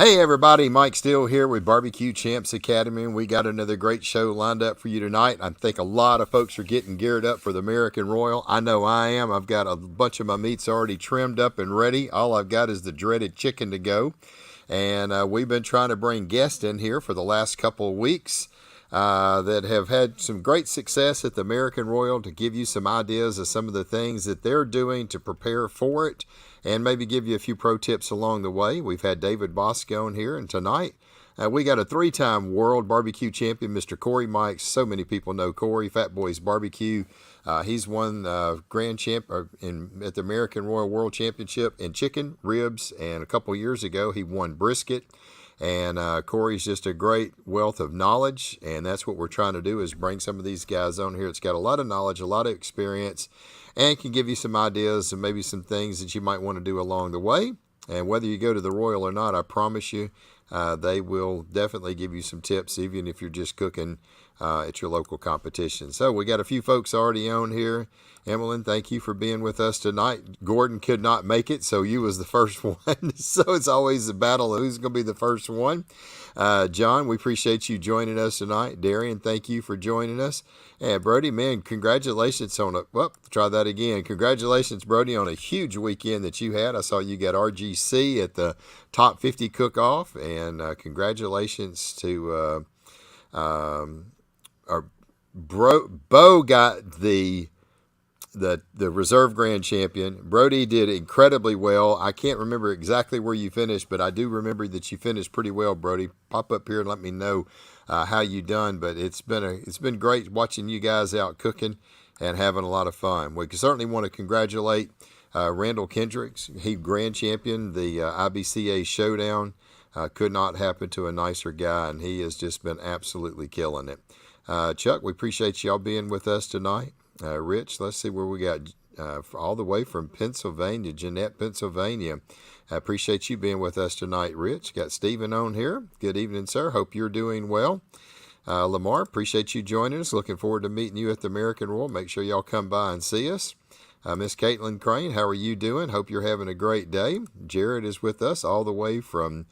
Hey everybody, Mike Steele here with Barbecue Champs Academy, and we got another great show lined up for you tonight. I think a lot of folks are getting geared up for the American Royal. I know I am. I've got a bunch of my meats already trimmed up and ready. All I've got is the dreaded chicken to go. And we've been trying to bring guests in here for the last couple of weeks that have had some great success at the American Royal to give you some ideas of some of the things that they're doing to prepare for it and maybe give you a few pro tips along the way. We've had David Bosco on here, and tonight we got a three-time world barbecue champion, Mr. Corey Mikes. So many people know Corey, Fat Boys Barbecue. He's won grand champ at the American Royal World Championship in chicken, ribs, and a couple years ago he won brisket. And Corey's just a great wealth of knowledge, and that's what we're trying to do is bring some of these guys on here. It's got a lot of knowledge, a lot of experience, and can give you some ideas and maybe some things that you might want to do along the way. And whether you go to the Royal or not, I promise you, they will definitely give you some tips, even if you're just cooking at your local competition. So we got a few folks already on here. Emmeline, thank you for being with us tonight. Gordon could not make it, so you was the first one. So it's always a battle of who's going to be the first one. John, we appreciate you joining us tonight. Darian, thank you for joining us. And Brody, man, congratulations on try that again. Congratulations, Brody, on a huge weekend that you had. I saw you got RGC at the Top 50 Cook-Off, and congratulations to Bo got the reserve grand champion. Brody did incredibly well. I can't remember exactly where you finished, but I do remember that you finished pretty well, Brody. Pop up here and let me know how you done. But it's been great watching you guys out cooking and having a lot of fun. We certainly want to congratulate Randall Kendricks. He grand championed the IBCA Showdown. Could not happen to a nicer guy, and he has just been absolutely killing it. Chuck, we appreciate y'all being with us tonight. Rich, let's see where we got all the way from Pennsylvania, Jeanette, Pennsylvania. I appreciate you being with us tonight, Rich. Got Stephen on here. Good evening, sir. Hope you're doing well. Lamar, appreciate you joining us. Looking forward to meeting you at the American Royal. Make sure y'all come by and see us. Miss Caitlin Crane, how are you doing? Hope you're having a great day. Jared is with us all the way from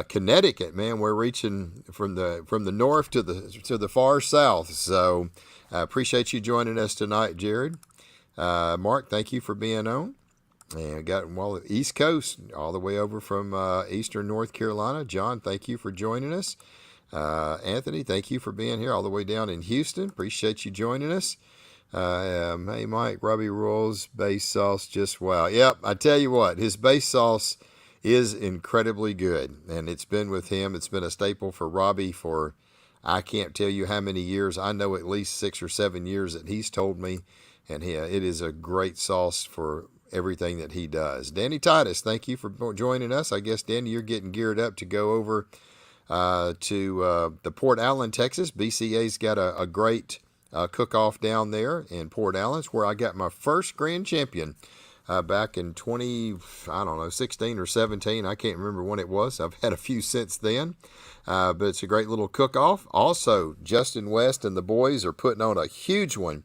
Connecticut. Man, we're reaching from the north to the far south. So I appreciate you joining us tonight, Jared. Mark, thank you for being on. And got East Coast, all the way over from Eastern North Carolina. John, thank you for joining us. Anthony, thank you for being here all the way down in Houston. Appreciate you joining us. Hey, Mike, Robbie Royal's base sauce, just wow. Yep, I tell you what, his base sauce is incredibly good, and it's been with him. It's been a staple for Robbie for I can't tell you how many years. I know at least 6 or 7 years that he's told me, and it is a great sauce for everything that he does. Danny Titus, thank you for joining us. I guess, Danny, you're getting geared up to go over to the Port Allen, Texas. BCA's got a great cook-off down there in Port Allen. It's where I got my first grand champion back in 16 or 17. I can't remember when it was. I've had a few since then. But it's a great little cook-off. Also, Justin West and the boys are putting on a huge one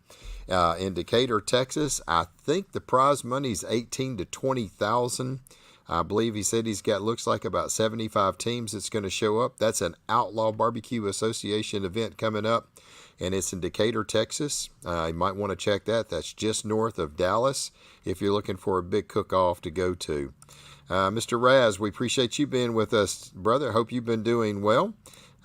in Decatur, Texas. I think the prize money is $18,000 to $20,000. I believe he said he's got, looks like about 75 teams that's going to show up. That's an Outlaw Barbecue Association event coming up, and it's in Decatur, Texas. You might want to check that. That's just north of Dallas if you're looking for a big cook-off to go to. Mr. Raz, we appreciate you being with us, brother. Hope you've been doing well.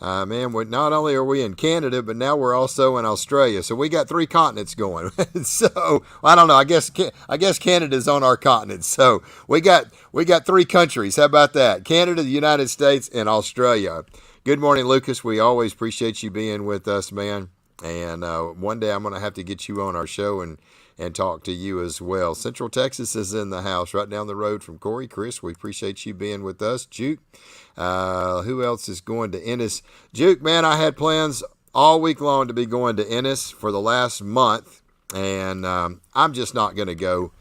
Man, not only are we in Canada, but now we're also in Australia. So we got 3 continents going. So I don't know. I guess Canada's on our continent. So we got 3 countries. How about that? Canada, the United States, and Australia. Good morning, Lucas. We always appreciate you being with us, man. And one day I'm going to have to get you on our show and talk to you as well. Central Texas is in the house, right down the road from Corey. Chris, we appreciate you being with us. Juke, who else is going to Ennis? Juke, man, I had plans all week long to be going to Ennis for the last month, and I'm just not going to go.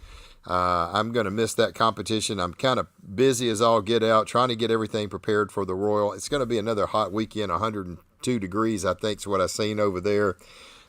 I'm going to miss that competition. I'm kind of busy as all get out, trying to get everything prepared for the Royal. It's going to be another hot weekend, 102 degrees, I think is what I've seen over there.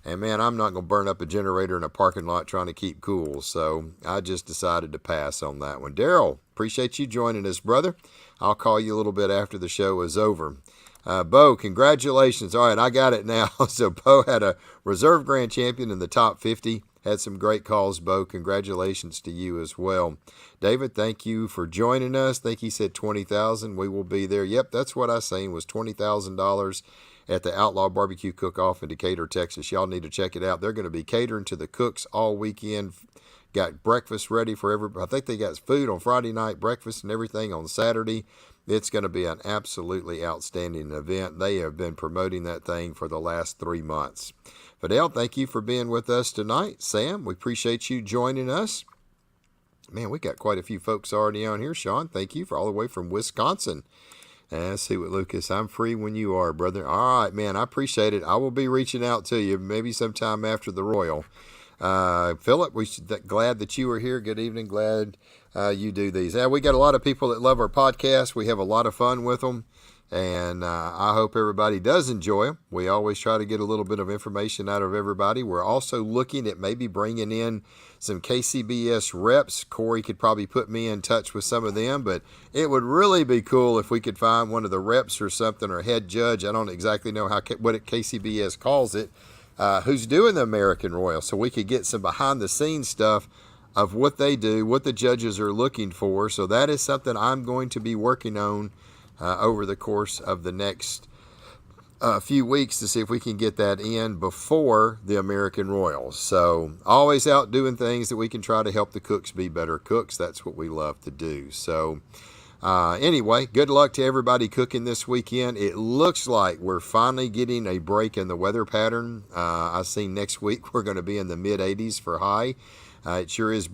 And man, I'm not going to burn up a generator in a parking lot trying to keep cool. So I just decided to pass on that one. Daryl, appreciate you joining us, brother. I'll call you a little bit after the show is over. Bo, congratulations. All right, I got it now. So Bo had a reserve grand champion in the top 50. Had some great calls, Bo. Congratulations to you as well. David, thank you for joining us. I think he said 20,000. We will be there. Yep, that's what I seen was $20,000 at the Outlaw Barbecue Cook-Off in Decatur, Texas. Y'all need to check it out. They're going to be catering to the cooks all weekend. Got breakfast ready for everybody. I think they got food on Friday night, breakfast and everything on Saturday. It's going to be an absolutely outstanding event. They have been promoting that thing for the last 3 months. Fidel, thank you for being with us tonight. Sam, we appreciate you joining us. Man, we got quite a few folks already on here. Sean, thank you for all the way from Wisconsin. Let's see what Lucas. I'm free when you are, brother. All right, man. I appreciate it. I will be reaching out to you maybe sometime after the Royal. Philip, glad that you were here. Good evening. Glad you do these. We got a lot of people that love our podcast. We have a lot of fun with them. And I hope everybody does enjoy them. We always try to get a little bit of information out of everybody. We're also looking at maybe bringing in some KCBS reps. Corey could probably put me in touch with some of them, but it would really be cool if we could find one of the reps or something, or head judge. I don't exactly know what KCBS calls it, who's doing the American Royal, so we could get some behind the scenes stuff of what they do, what the judges are looking for. So that is something I'm going to be working on over the course of the next few weeks to see if we can get that in before the American Royals. So always out doing things that we can try to help the cooks be better cooks. That's what we love to do. So anyway, good luck to everybody cooking this weekend. It looks like we're finally getting a break in the weather pattern. I see next week we're going to be in the mid 80s for high. It sure is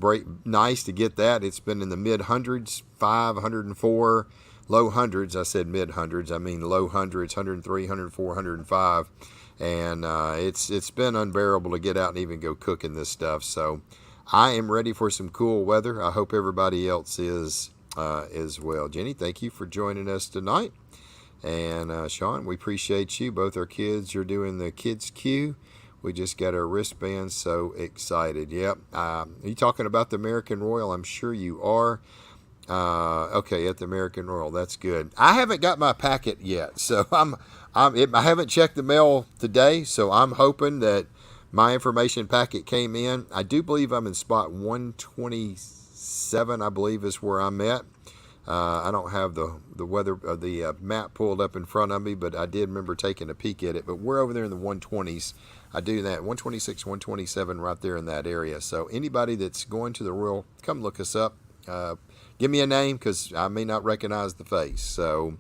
nice to get that. It's been in the mid hundreds, 104. Low hundreds, I said mid hundreds, I mean low hundreds, 103, 104, 105. And it's been unbearable to get out and even go cooking this stuff. So I am ready for some cool weather. I hope everybody else is as well. Jenny, thank you for joining us tonight. And Sean, we appreciate you. Both our kids are doing the Kids Q. We just got our wristbands, so excited. Yep. Are you talking about the American Royal? I'm sure you are. Okay, at the American Royal, that's good. I haven't got my packet yet, so I haven't checked the mail today, so I'm hoping that my information packet came in. I do believe I'm in spot 127. I believe is where I'm at. I don't have the weather the map pulled up in front of me, but I did remember taking a peek at it. But we're over there in the 120s. I do that 126, 127, right there in that area. So anybody that's going to the Royal, come look us up. Give me a name because I may not recognize the face. So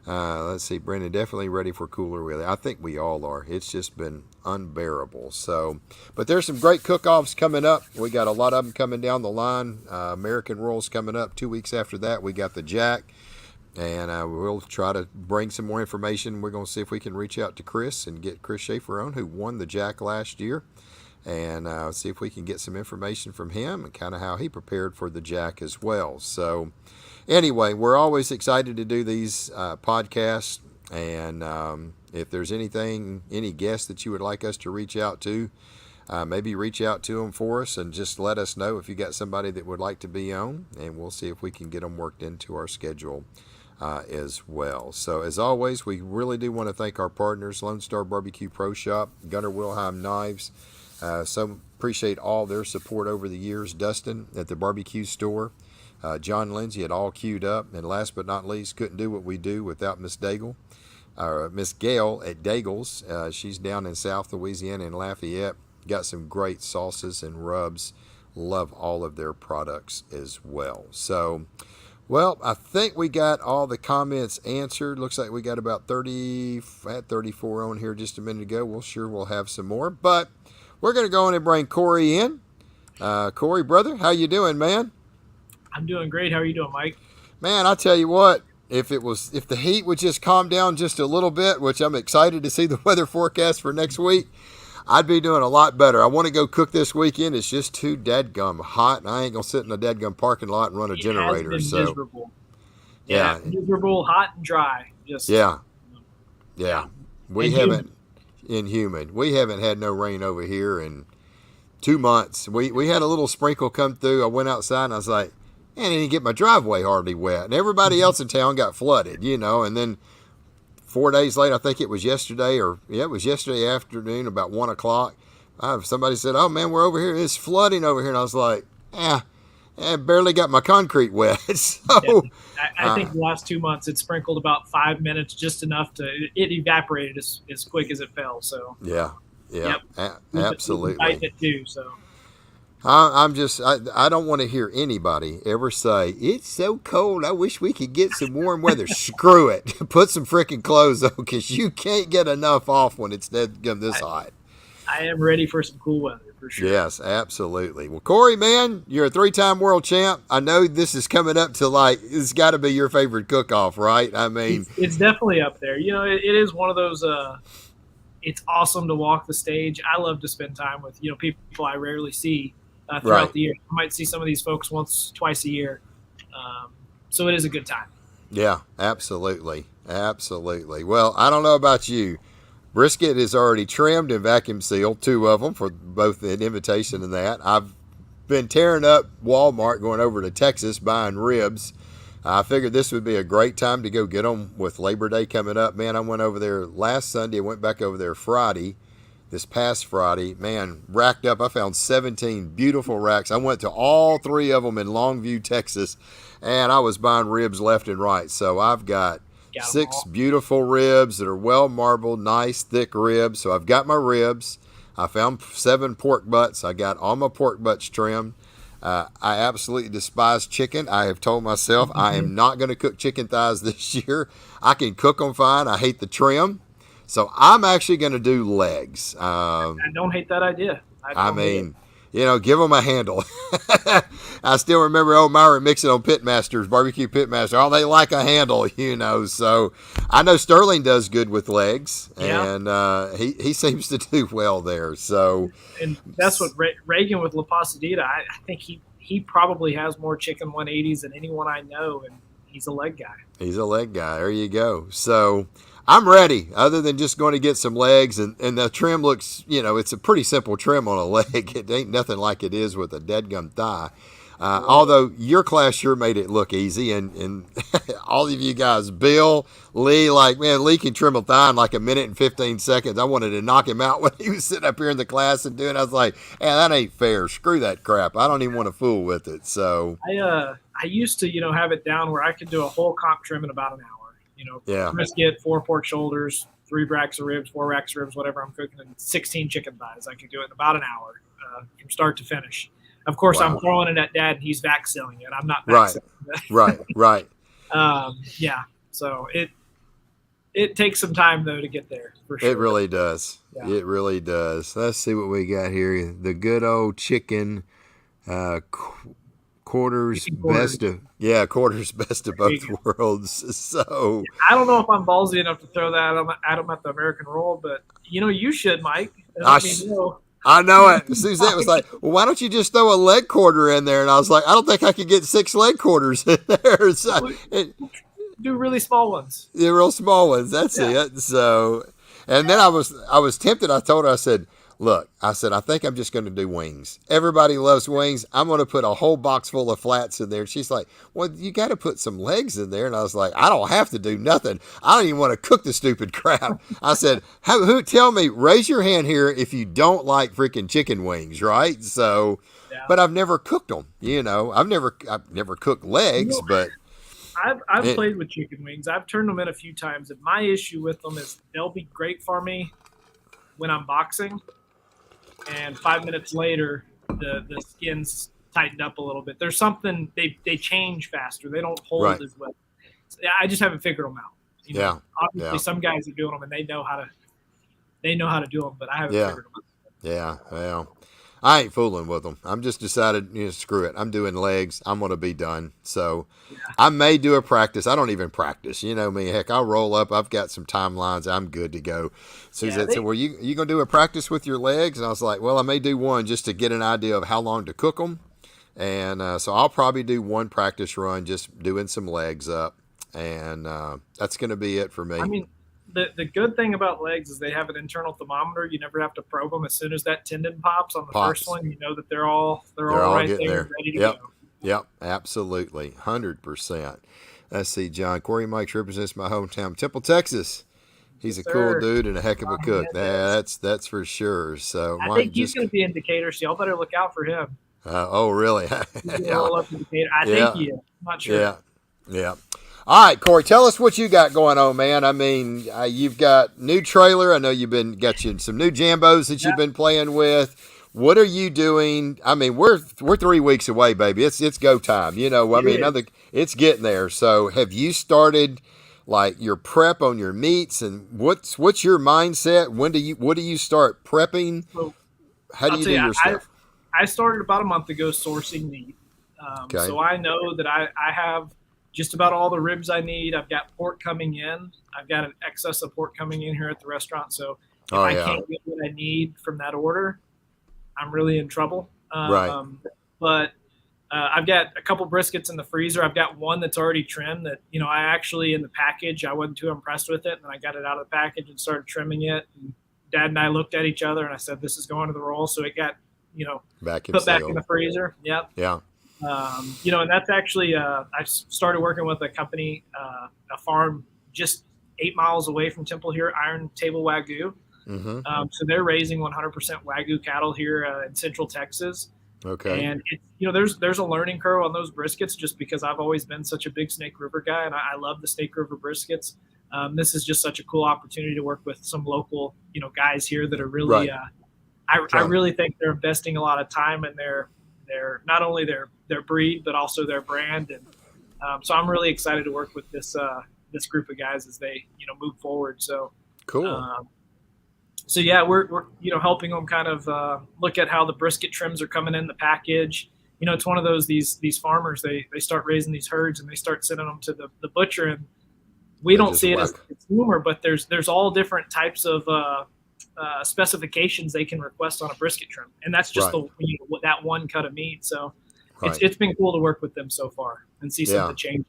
let's see, Brendan, definitely ready for cooler weather. I think we all are. It's just been unbearable. So, but there's some great cook-offs coming up. We got a lot of them coming down the line. American Royals coming up 2 weeks after that. We got the Jack, and we'll try to bring some more information. We're going to see if we can reach out to Chris and get Chris Schaefer on, who won the Jack last year. And see if we can get some information from him and kind of how he prepared for the Jack as well. So anyway, we're always excited to do these podcasts. And if there's any guests that you would like us to reach out to, maybe reach out to them for us and just let us know if you got somebody that would like to be on. And we'll see if we can get them worked into our schedule as well. So as always, we really do want to thank our partners, Lone Star Barbecue Pro Shop, Gunnar Wilhelm Knives. So appreciate all their support over the years. Dustin at the barbecue store, John Lindsay at All Queued Up, and last but not least, couldn't do what we do without Miss Daigle, Miss Gail at Daigle's. She's down in South Louisiana in Lafayette. Got some great sauces and rubs. Love all of their products as well. So, well, I think we got all the comments answered. Looks like we got about 34 on here just a minute ago. We'll have some more, but we're going to go in and bring Corey in. Corey, brother, how you doing, man? I'm doing great. How are you doing, Mike? Man, I tell you what, if the heat would just calm down just a little bit, which I'm excited to see the weather forecast for next week, I'd be doing a lot better. I want to go cook this weekend. It's just too dadgum hot, and I ain't going to sit in a dadgum parking lot and run a generator. Has been miserable. Yeah. Miserable, hot and dry. Yeah. We haven't. inhuman. We haven't had no rain over here in 2 months. We had a little sprinkle come through. I went outside and I was like, man, I didn't get my driveway hardly wet. And everybody else in town got flooded, And then 4 days later, I think it was yesterday, it was yesterday afternoon about 1 o'clock. Somebody said, "Oh man, we're over here. It's flooding over here," and I was like, I barely got my concrete wet." So I think the last 2 months it sprinkled about 5 minutes, just enough to it evaporated as quick as it fell. So yeah, yep, absolutely. Fighting it too. So I don't want to hear anybody ever say, "It's so cold, I wish we could get some warm weather." Screw it. Put some freaking clothes on, because you can't get enough off when it's this hot. I am ready for some cool weather for sure. Yes, absolutely. Well, Corey, man, you're a 3-time world champ. I know this is coming up to it's got to be your favorite cook-off, right? I mean, it's definitely up there. It is one of those. It's awesome to walk the stage. I love to spend time with people I rarely see throughout the year. I might see some of these folks once, twice a year, so it is a good time. Yeah, absolutely, absolutely. Well, I don't know about you. Brisket is already trimmed and vacuum sealed, 2 of them for both an invitation and that. I've been tearing up Walmart going over to Texas buying ribs. I figured this would be a great time to go get them with Labor Day coming up. Man, I went over there last Sunday. I went back over there Friday, this past Friday. Man, racked up. I found 17 beautiful racks. I went to all 3 of them in Longview, Texas, and I was buying ribs left and right. So I've got 6 beautiful ribs that are well marbled, nice thick ribs. So I've got my ribs. I found 7 pork butts. I got all my pork butts trimmed. I absolutely despise chicken. I have told myself I am not going to cook chicken thighs this year. I can cook them fine. I hate the trim. So I'm actually going to do legs. I don't hate that idea. I mean, give them a handle. I still remember old Myron Mixon on Pitmaster's, Barbecue Pitmaster. Oh, they like a handle, So I know Sterling does good with legs, and he seems to do well there. So, and that's what Reagan with La Pasadita. I think he probably has more chicken 180s than anyone I know, and he's a leg guy. He's a leg guy. There you go. So I'm ready, other than just going to get some legs, and the trim looks, it's a pretty simple trim on a leg. It ain't nothing like it is with a deadgum thigh. Although your class sure made it look easy, and all of you guys, Bill, Lee, Lee can trim a thigh in like a minute and 15 seconds. I wanted to knock him out when he was sitting up here in the class and doing it. I was like, that ain't fair. Screw that crap. I don't even want to fool with it. So I used to, have it down where I could do a whole comp trim in about an hour. Brisket, 4 pork shoulders, 3 racks of ribs, 4 racks of ribs, whatever I'm cooking, and 16 chicken thighs. I could do it in about an hour from start to finish. Of course, wow. I'm throwing it at Dad, and he's vac sealing it. I'm not vac sealing it. Right. So it takes some time, though, to get there, for sure. It really does. Yeah. It really does. Let's see what we got here. The good old chicken quarters best of both worlds. So I don't know if I'm ballsy enough to throw that at him at the American Roll, but you should, Mike. I know it. Suzette was like, "Well, why don't you just throw a leg quarter in there?" And I was like, "I don't think I could get 6 leg quarters in there." So do really small ones. The real small ones. That's it. So, and then I was tempted. I told her, I said, "Look," I said, "I think I'm just going to do wings. Everybody loves wings. I'm going to put a whole box full of flats in there." And she's like, "Well, you got to put some legs in there." And I was like, "I don't have to do nothing. I don't even want to cook the stupid crap." I said, "Who tell me, raise your hand here if you don't like freaking chicken wings, right?" So, but I've never cooked them. I've never cooked legs, but I've played with chicken wings. I've turned them in a few times, and my issue with them is they'll be great for me when I'm boxing. And 5 minutes later, the skin's tightened up a little bit. There's something they change faster. They don't hold as well. I just haven't figured them out. Obviously, some guys are doing them and they know how to do them, but I haven't figured them out. Yeah, well, I ain't fooling with them. I'm just decided, screw it. I'm doing legs. I'm going to be done. So I may do a practice. I don't even practice. You know me. Heck, I'll roll up. I've got some timelines. I'm good to go. Suzette said, "Well, you going to do a practice with your legs?" And I was like, "Well, I may do one just to get an idea of how long to cook them." And so I'll probably do one practice run, just doing some legs up. And that's going to be it for me. I mean, the good thing about legs is they have an internal thermometer. You never have to probe them. As soon as that tendon pops on the first one, you know that they're all They're all right getting there there. and ready to Yep. go. Yep. Absolutely. 100%. Let's see, John. Corey Mikes represents my hometown, Temple, Texas. He's a cool dude and a heck of a cook. That's for sure. So I Mike think he's going to be in Decatur, so y'all better look out for him. oh, really? He's going to Yeah. roll up to Decatur. I think he is. I'm not sure. Yeah. Yeah. All right, Corey, tell us what you got going on, man. I mean, you've got new trailer. I know got you some new Jambos that you've been playing with. What are you doing? I mean, we're 3 weeks away, baby. It's go time. You know, I mean, it's getting there. So, have you started like your prep on your meats, and what's your mindset? What do you start prepping? So, How do you do your stuff? I started about a month ago sourcing meat. So I know that I have just about all the ribs I need. I've got pork coming in. I've got an excess of pork coming in here at the restaurant. So if I can't get what I need from that order, I'm really in trouble. Right. But I've got a couple briskets in the freezer. I've got one that's already trimmed that, you know, I actually in the package, I wasn't too impressed with it. And then I got it out of the package and started trimming it. And Dad and I looked at each other and I said, this is going to the roll. So it got, you know, put back in the freezer. Yep. Yeah. You know, and that's actually, I started working with a company, a farm just 8 miles away from Temple here, Iron Table Wagyu. Mm-hmm. So they're raising 100% Wagyu cattle here in Central Texas. Okay. And it's, you know, there's a learning curve on those briskets just because I've always been such a big Snake River guy and I love the Snake River briskets. This is just such a cool opportunity to work with some local, you know, guys here that are really, I really think they're investing a lot of time in their not only their breed but also their brand, and so I'm really excited to work with this group of guys as they, you know, move forward. So cool. So yeah, we're you know, helping them kind of look at how the brisket trims are coming in the package. You know, it's one of those these farmers they start raising these herds and they start sending them to the butcher, and we don't see it as consumer, but there's all different types of specifications they can request on a brisket trim, and that's just that one cut of meat. So it's been cool to work with them so far and see some of the changes.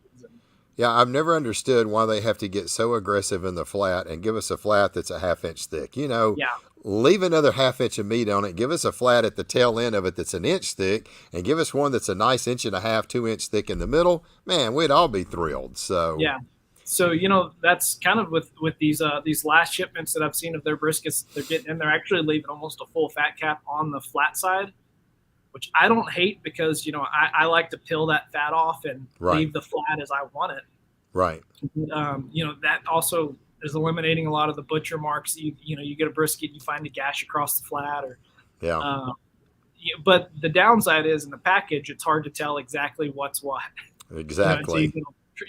Yeah, I've never understood why they have to get so aggressive in the flat and give us a flat that's a half-inch thick. You know, leave another half-inch of meat on it. Give us a flat at the tail end of it that's an inch thick, and give us one that's a nice 1.5 2 inch thick in the middle. Man, we'd all be thrilled. So yeah. So, you know, that's kind of with these last shipments that I've seen of their briskets they're getting in. They're actually leaving almost a full fat cap on the flat side, which I don't hate because, you know, I like to peel that fat off and leave the flat as I want it. Right. You know, that also is eliminating a lot of the butcher marks. You know, you get a brisket, you find a gash across the flat, or but the downside is in the package, it's hard to tell exactly what's what. Exactly.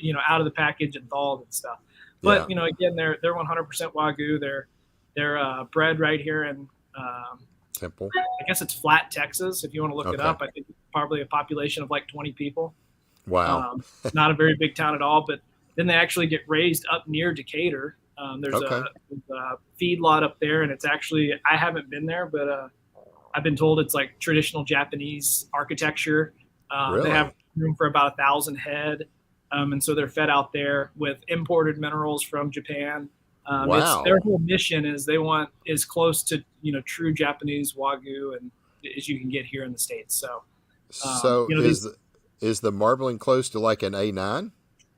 You know, out of the package and thawed and stuff. But you know, again, they're 100% Wagyu. They're bred right here in Temple. I guess it's Flat, Texas. If you want to look it up, I think it's probably a population of like 20 people. Wow. Not a very big town at all. But then they actually get raised up near Decatur. There's a feed lot up there, and it's actually I haven't been there, but I've been told it's like traditional Japanese architecture. Really? They have room for about 1,000 head. And so they're fed out there with imported minerals from Japan. Wow. Their whole mission is they want as close to, you know, true Japanese Wagyu and as you can get here in the States. So, you know, is the marbling close to like an A9?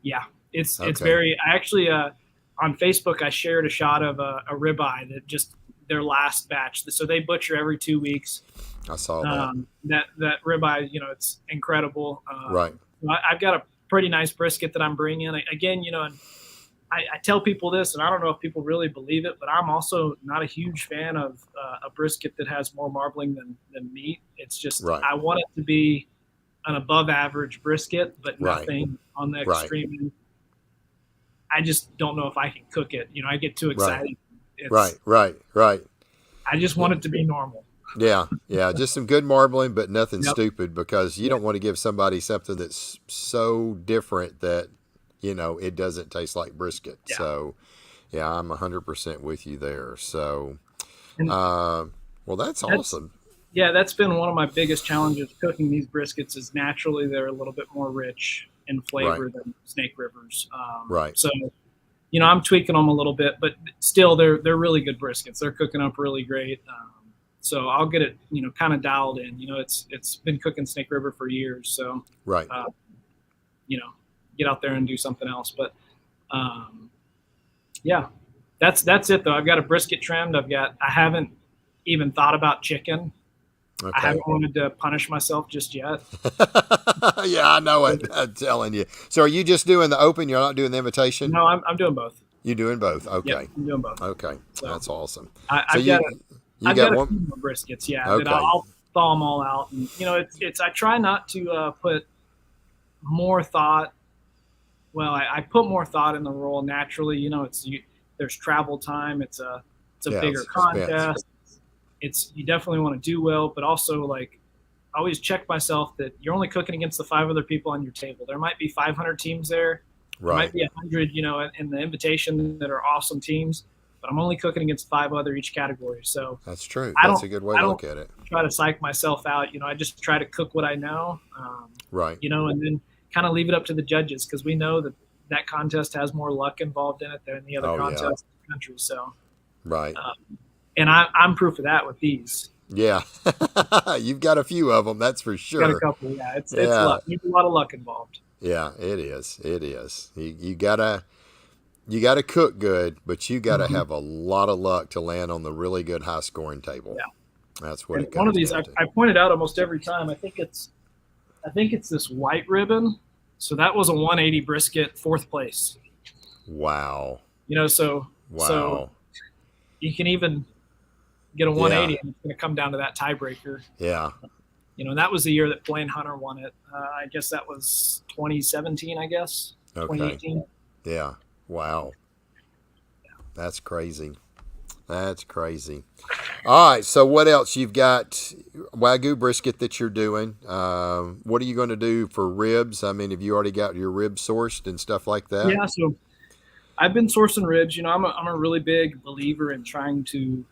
Yeah, it's very. I actually on Facebook I shared a shot of a ribeye that just their last batch. So they butcher every 2 weeks. I saw that. That ribeye, you know, it's incredible. Right. I've got a pretty nice brisket that I'm bringing. Again, you know, and I tell people this, and I don't know if people really believe it, but I'm also not a huge fan of a brisket that has more marbling than meat. It's just I want it to be an above average brisket, but nothing on the extreme end. I just don't know if I can cook it. You know, I get too excited. Right. I just want it to be normal. Yeah, just some good marbling, but nothing stupid, because you don't want to give somebody something that's so different that, you know, it doesn't taste like brisket. Yeah. So, yeah, I'm 100% with you there. So, well, that's awesome. Yeah, that's been one of my biggest challenges cooking these briskets is naturally they're a little bit more rich in flavor than Snake Rivers. So, I'm tweaking them a little bit, but still they're really good briskets. They're cooking up really great. So I'll get it, kind of dialed in. It's been cooking Snake River for years, so Right. Get out there and do something else. But yeah, that's it though. I've got a brisket trimmed. I haven't even thought about chicken. Okay. I haven't wanted to punish myself just yet. Yeah, I know it. I'm telling you. So are you just doing the open? You're not doing the invitation? No, I'm doing both. You're doing both. Okay. Yeah, I'm doing both. Okay. So That's awesome. I've got a few more briskets. Yeah, okay. that I'll thaw them all out. And it's I try not to put more thought. Well, I put more thought in the roll naturally. There's travel time. It's a bigger contest. You definitely want to do well, but also like I always check myself that you're only cooking against the 5 other people on your table. There might be 500 teams there. There might be 100, in the invitation that are awesome teams, but I'm only cooking against 5 other each category. So that's true. That's a good way to look at it. Try to psych myself out. I just try to cook what I know. Right. And then kind of leave it up to the judges because we know that contest has more luck involved in it than the other contests in the country. So. Right. And I'm proof of that with these. Yeah. You've got a few of them, that's for sure. Got a couple, yeah. It's luck. There's a lot of luck involved. Yeah, it is. It is. You gotta cook good, but you gotta have a lot of luck to land on the really good high scoring table. Yeah. That's what it comes one of these down to. I pointed out almost every time. I think it's this white ribbon. So that was a 180 brisket, 4th place. Wow. So you can even get a 180 and it's going to come down to that tiebreaker. Yeah. And that was the year that Blaine Hunter won it. I guess that was 2017, I guess. Okay. 2018. Yeah. Wow. Yeah. That's crazy. That's crazy. All right. So what else? You've got Wagyu brisket that you're doing. What are you going to do for ribs? I mean, have you already got your ribs sourced and stuff like that? Yeah. So I've been sourcing ribs. I'm a really big believer in trying to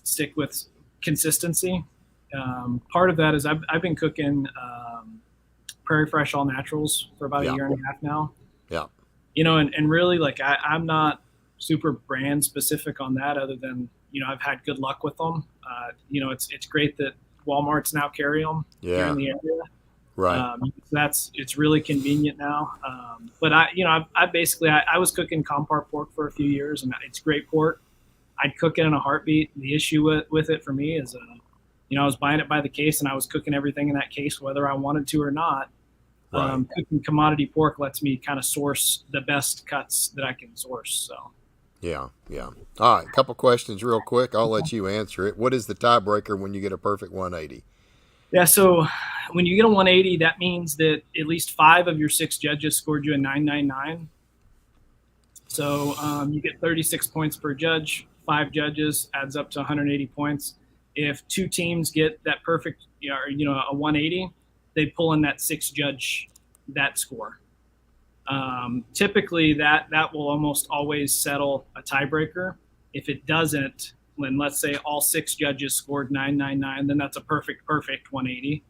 stick with consistency. Part of that is I've been cooking Prairie Fresh All Naturals for about a year and a half now. Yeah. And really like I'm not super brand specific on that other than, I've had good luck with them. It's great that Walmart's now carry them here in the area. Right. It's really convenient now. But I basically was cooking Compar pork for a few years and it's great pork. I'd cook it in a heartbeat. The issue with it for me is, I was buying it by the case and I was cooking everything in that case, whether I wanted to or not. Right. Cooking commodity pork lets me kind of source the best cuts that I can source. So. Yeah. All right. A couple questions real quick. I'll let you answer it. What is the tiebreaker when you get a perfect 180? Yeah. So when you get a 180, that means that at least 5 of your 6 judges scored you a 999. So you get 36 points per judge. 5 judges adds up to 180 points. If 2 teams get that perfect, a 180, they pull in that 6 judge that score. Typically, that will almost always settle a tiebreaker. If it doesn't, when let's say all 6 judges scored 999, then that's a perfect 180.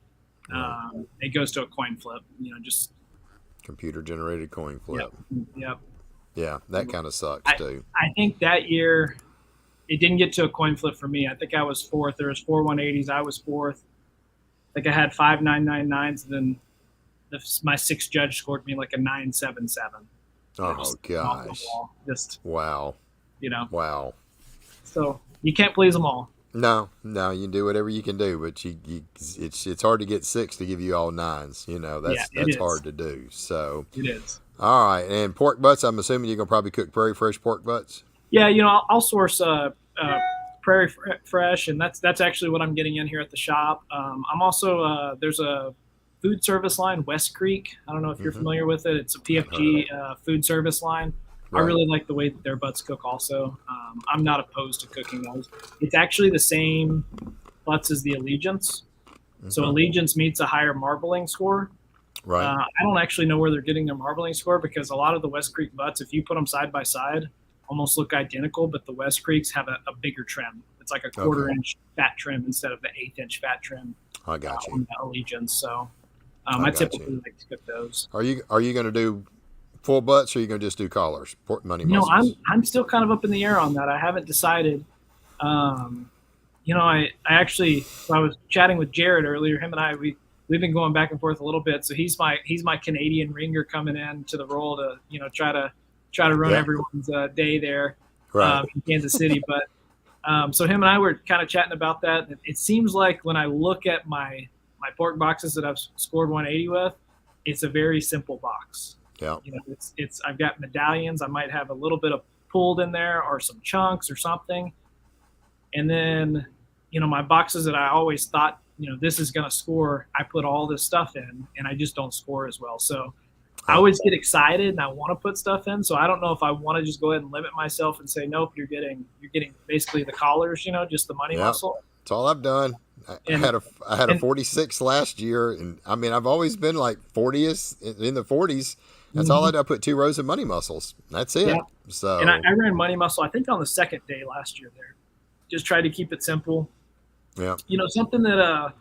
It goes to a coin flip. Just computer generated coin flip. Yep. Yeah, that kind of sucks too. I think that year. It didn't get to a coin flip for me. I think I was 4th. There was 4 180s. I was 4th. I think I had 5 999s. And then my 6th judge scored me like a 977. Oh gosh! Just wow. Wow. So you can't please them all. No, you can do whatever you can do, but it's hard to get 6 to give you all 9s. That's hard to do. So it is. All right, and pork butts. I'm assuming you're gonna probably cook Prairie Fresh pork butts. Yeah, I'll source Prairie Fresh, and that's actually what I'm getting in here at the shop. I'm also there's a food service line, West Creek. I don't know if you're familiar with it. It's a PFG food service line. Right. I really like the way that their butts cook also. I'm not opposed to cooking those. It's actually the same butts as the Allegiance. So Allegiance meets a higher marbling score. Right. I don't actually know where they're getting their marbling score because a lot of the West Creek butts, if you put them side by side, almost look identical, but the West Creeks have a bigger trim. It's like a 1/4 inch fat trim instead of the 1/8 inch fat trim. I got you. On the Allegiance. So I typically like to cook those. Are you going to do full butts, or are you going to just do collars, money You know, muscles? I'm still kind of up in the air on that. I haven't decided. You know, I actually, I was chatting with Jared earlier. Him and I, we've been going back and forth a little bit. So he's my Canadian ringer coming in to the role to, you know, try to run Yeah. everyone's day there Right. in Kansas City. But so him and I were kind of chatting about that. It seems like when I look at my pork boxes that I've scored 180 with, it's a very simple box. Yeah. You know, it's I've got medallions. I might have a little bit of pulled in there or some chunks or something. And then, you know, my boxes that I always thought, you know, this is going to score, I put all this stuff in and I just don't score as well. So I always get excited and I want to put stuff in. So I don't know if I want to just go ahead and limit myself and say, nope, you're getting basically the collars, you know, just the money muscle. That's all I've done. I had a 46 last year, and I mean I've always been like 40th in the 40s. That's all I did. I put 2 rows of money muscles. That's it. Yeah. So and I ran money muscle, I think on the second day last year there. Just tried to keep it simple. Yeah. You know, something that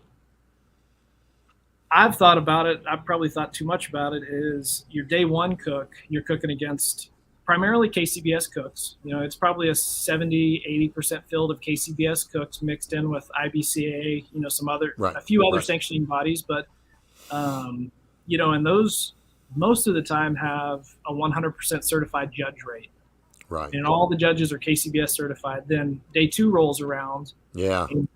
I've thought about it, I've probably thought too much about it, is your day one cook, you're cooking against primarily KCBS cooks. You know, it's probably a 70-80% field of KCBS cooks mixed in with IBCA, you know, some other, a few other sanctioning bodies. But, you know, and those most of the time have a 100% certified judge rate. Right. And all the judges are KCBS certified. Then day two rolls around. Yeah. And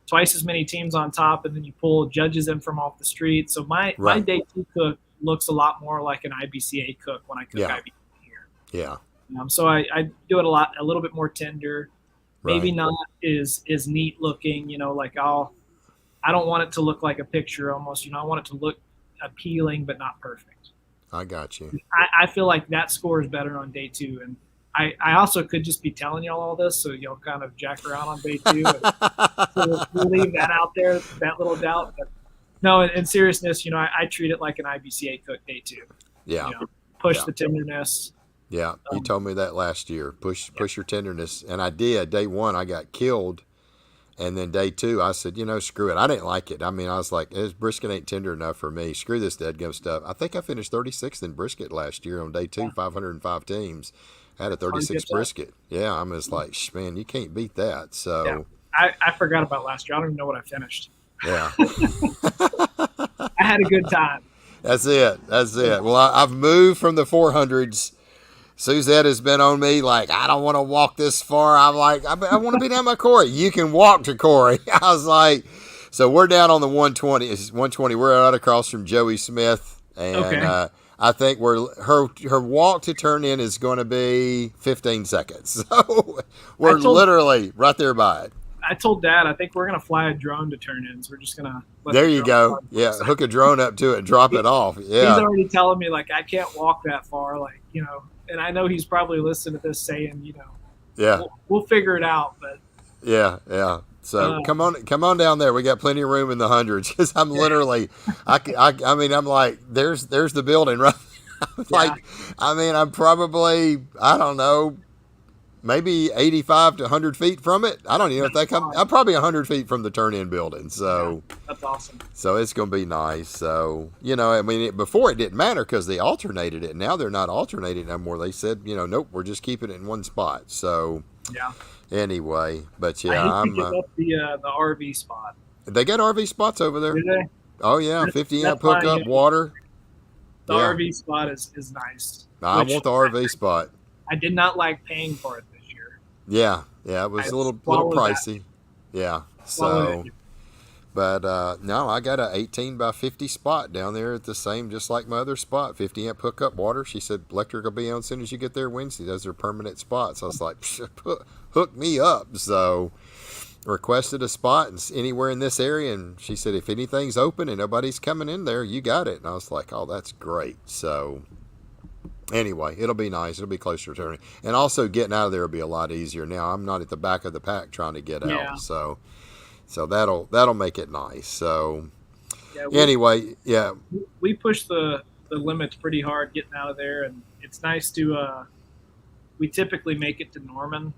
twice as many teams on top, and then you pull judges in from off the street. So my day two cook looks a lot more like an IBCA cook when I cook IBCA here. Yeah. So I do it a little bit more tender, maybe not as neat looking. You know, like I don't want it to look like a picture almost. You know, I want it to look appealing but not perfect. I got you. I feel like that scores better on day two, and I also could just be telling y'all all this, so you'll kind of jack around on day two. So we'll leave that out there, that little doubt. But no, in seriousness, you know, I treat it like an IBCA cook day two. Yeah. You know, push the tenderness. Yeah, you told me that last year. Push your tenderness, and I did. Day one, I got killed, and then day two, I said, you know, screw it. I didn't like it. I mean, I was like, this brisket ain't tender enough for me. Screw this deadgum stuff. I think I finished 36th in brisket last year on day two, 505 teams. I had a 36 brisket. Yeah, I'm just like, man, you can't beat that. So I forgot about last year. I don't even know what I finished. Yeah. I had a good time. That's it. Well, I've moved from the 400s. Suzette has been on me like, I don't want to walk this far. I'm like, I want to be down by Corey. You can walk to Corey. I was like, so we're down on the 120. It's 120. We're right across from Joey Smith. And I think her walk to turn in is going to be 15 seconds. So we're literally right there by it. I told Dad, I think we're going to fly a drone to turn in. So we're just going to there you go. Yeah, hook a drone up to it and drop it off. Yeah. He's already telling me, like, I can't walk that far. Like, you know, and I know he's probably listening to this saying, you know, we'll figure it out. But yeah. So come on down there. We got plenty of room in the hundreds because I'm literally, I mean, I'm like, there's the building, right? Like, I mean, I'm probably, I don't know, maybe 85 to 100 feet from it. I don't even think I'm probably 100 feet from the turn-in building. So that's awesome. So it's going to be nice. So, you know, I mean, before it didn't matter because they alternated it. Now they're not alternating no more. They said, you know, nope, we're just keeping it in one spot. So anyway, but I'm give up the RV spot. They got RV spots over there. Do they? Oh yeah, 50 amp hookup, water. The RV spot is nice. I want the RV spot. I did not like paying for it this year. Yeah, it was a little pricey. That. Yeah, so, but no, I got a 18 by 50 spot down there at the same, just like my other spot, 50 amp hookup water. She said electric will be on as soon as you get there Wednesday. Those are permanent spots. I was like, hook me up. So requested a spot anywhere in this area, and she said if anything's open and nobody's coming in there, you got it. And I was like, oh, that's great. So anyway, it'll be nice. It'll be closer to turning. And also getting out of there will be a lot easier. Now I'm not at the back of the pack trying to get out. So that'll make it nice. So anyway, we push the limits pretty hard getting out of there, and it's nice to we typically make it to Norman,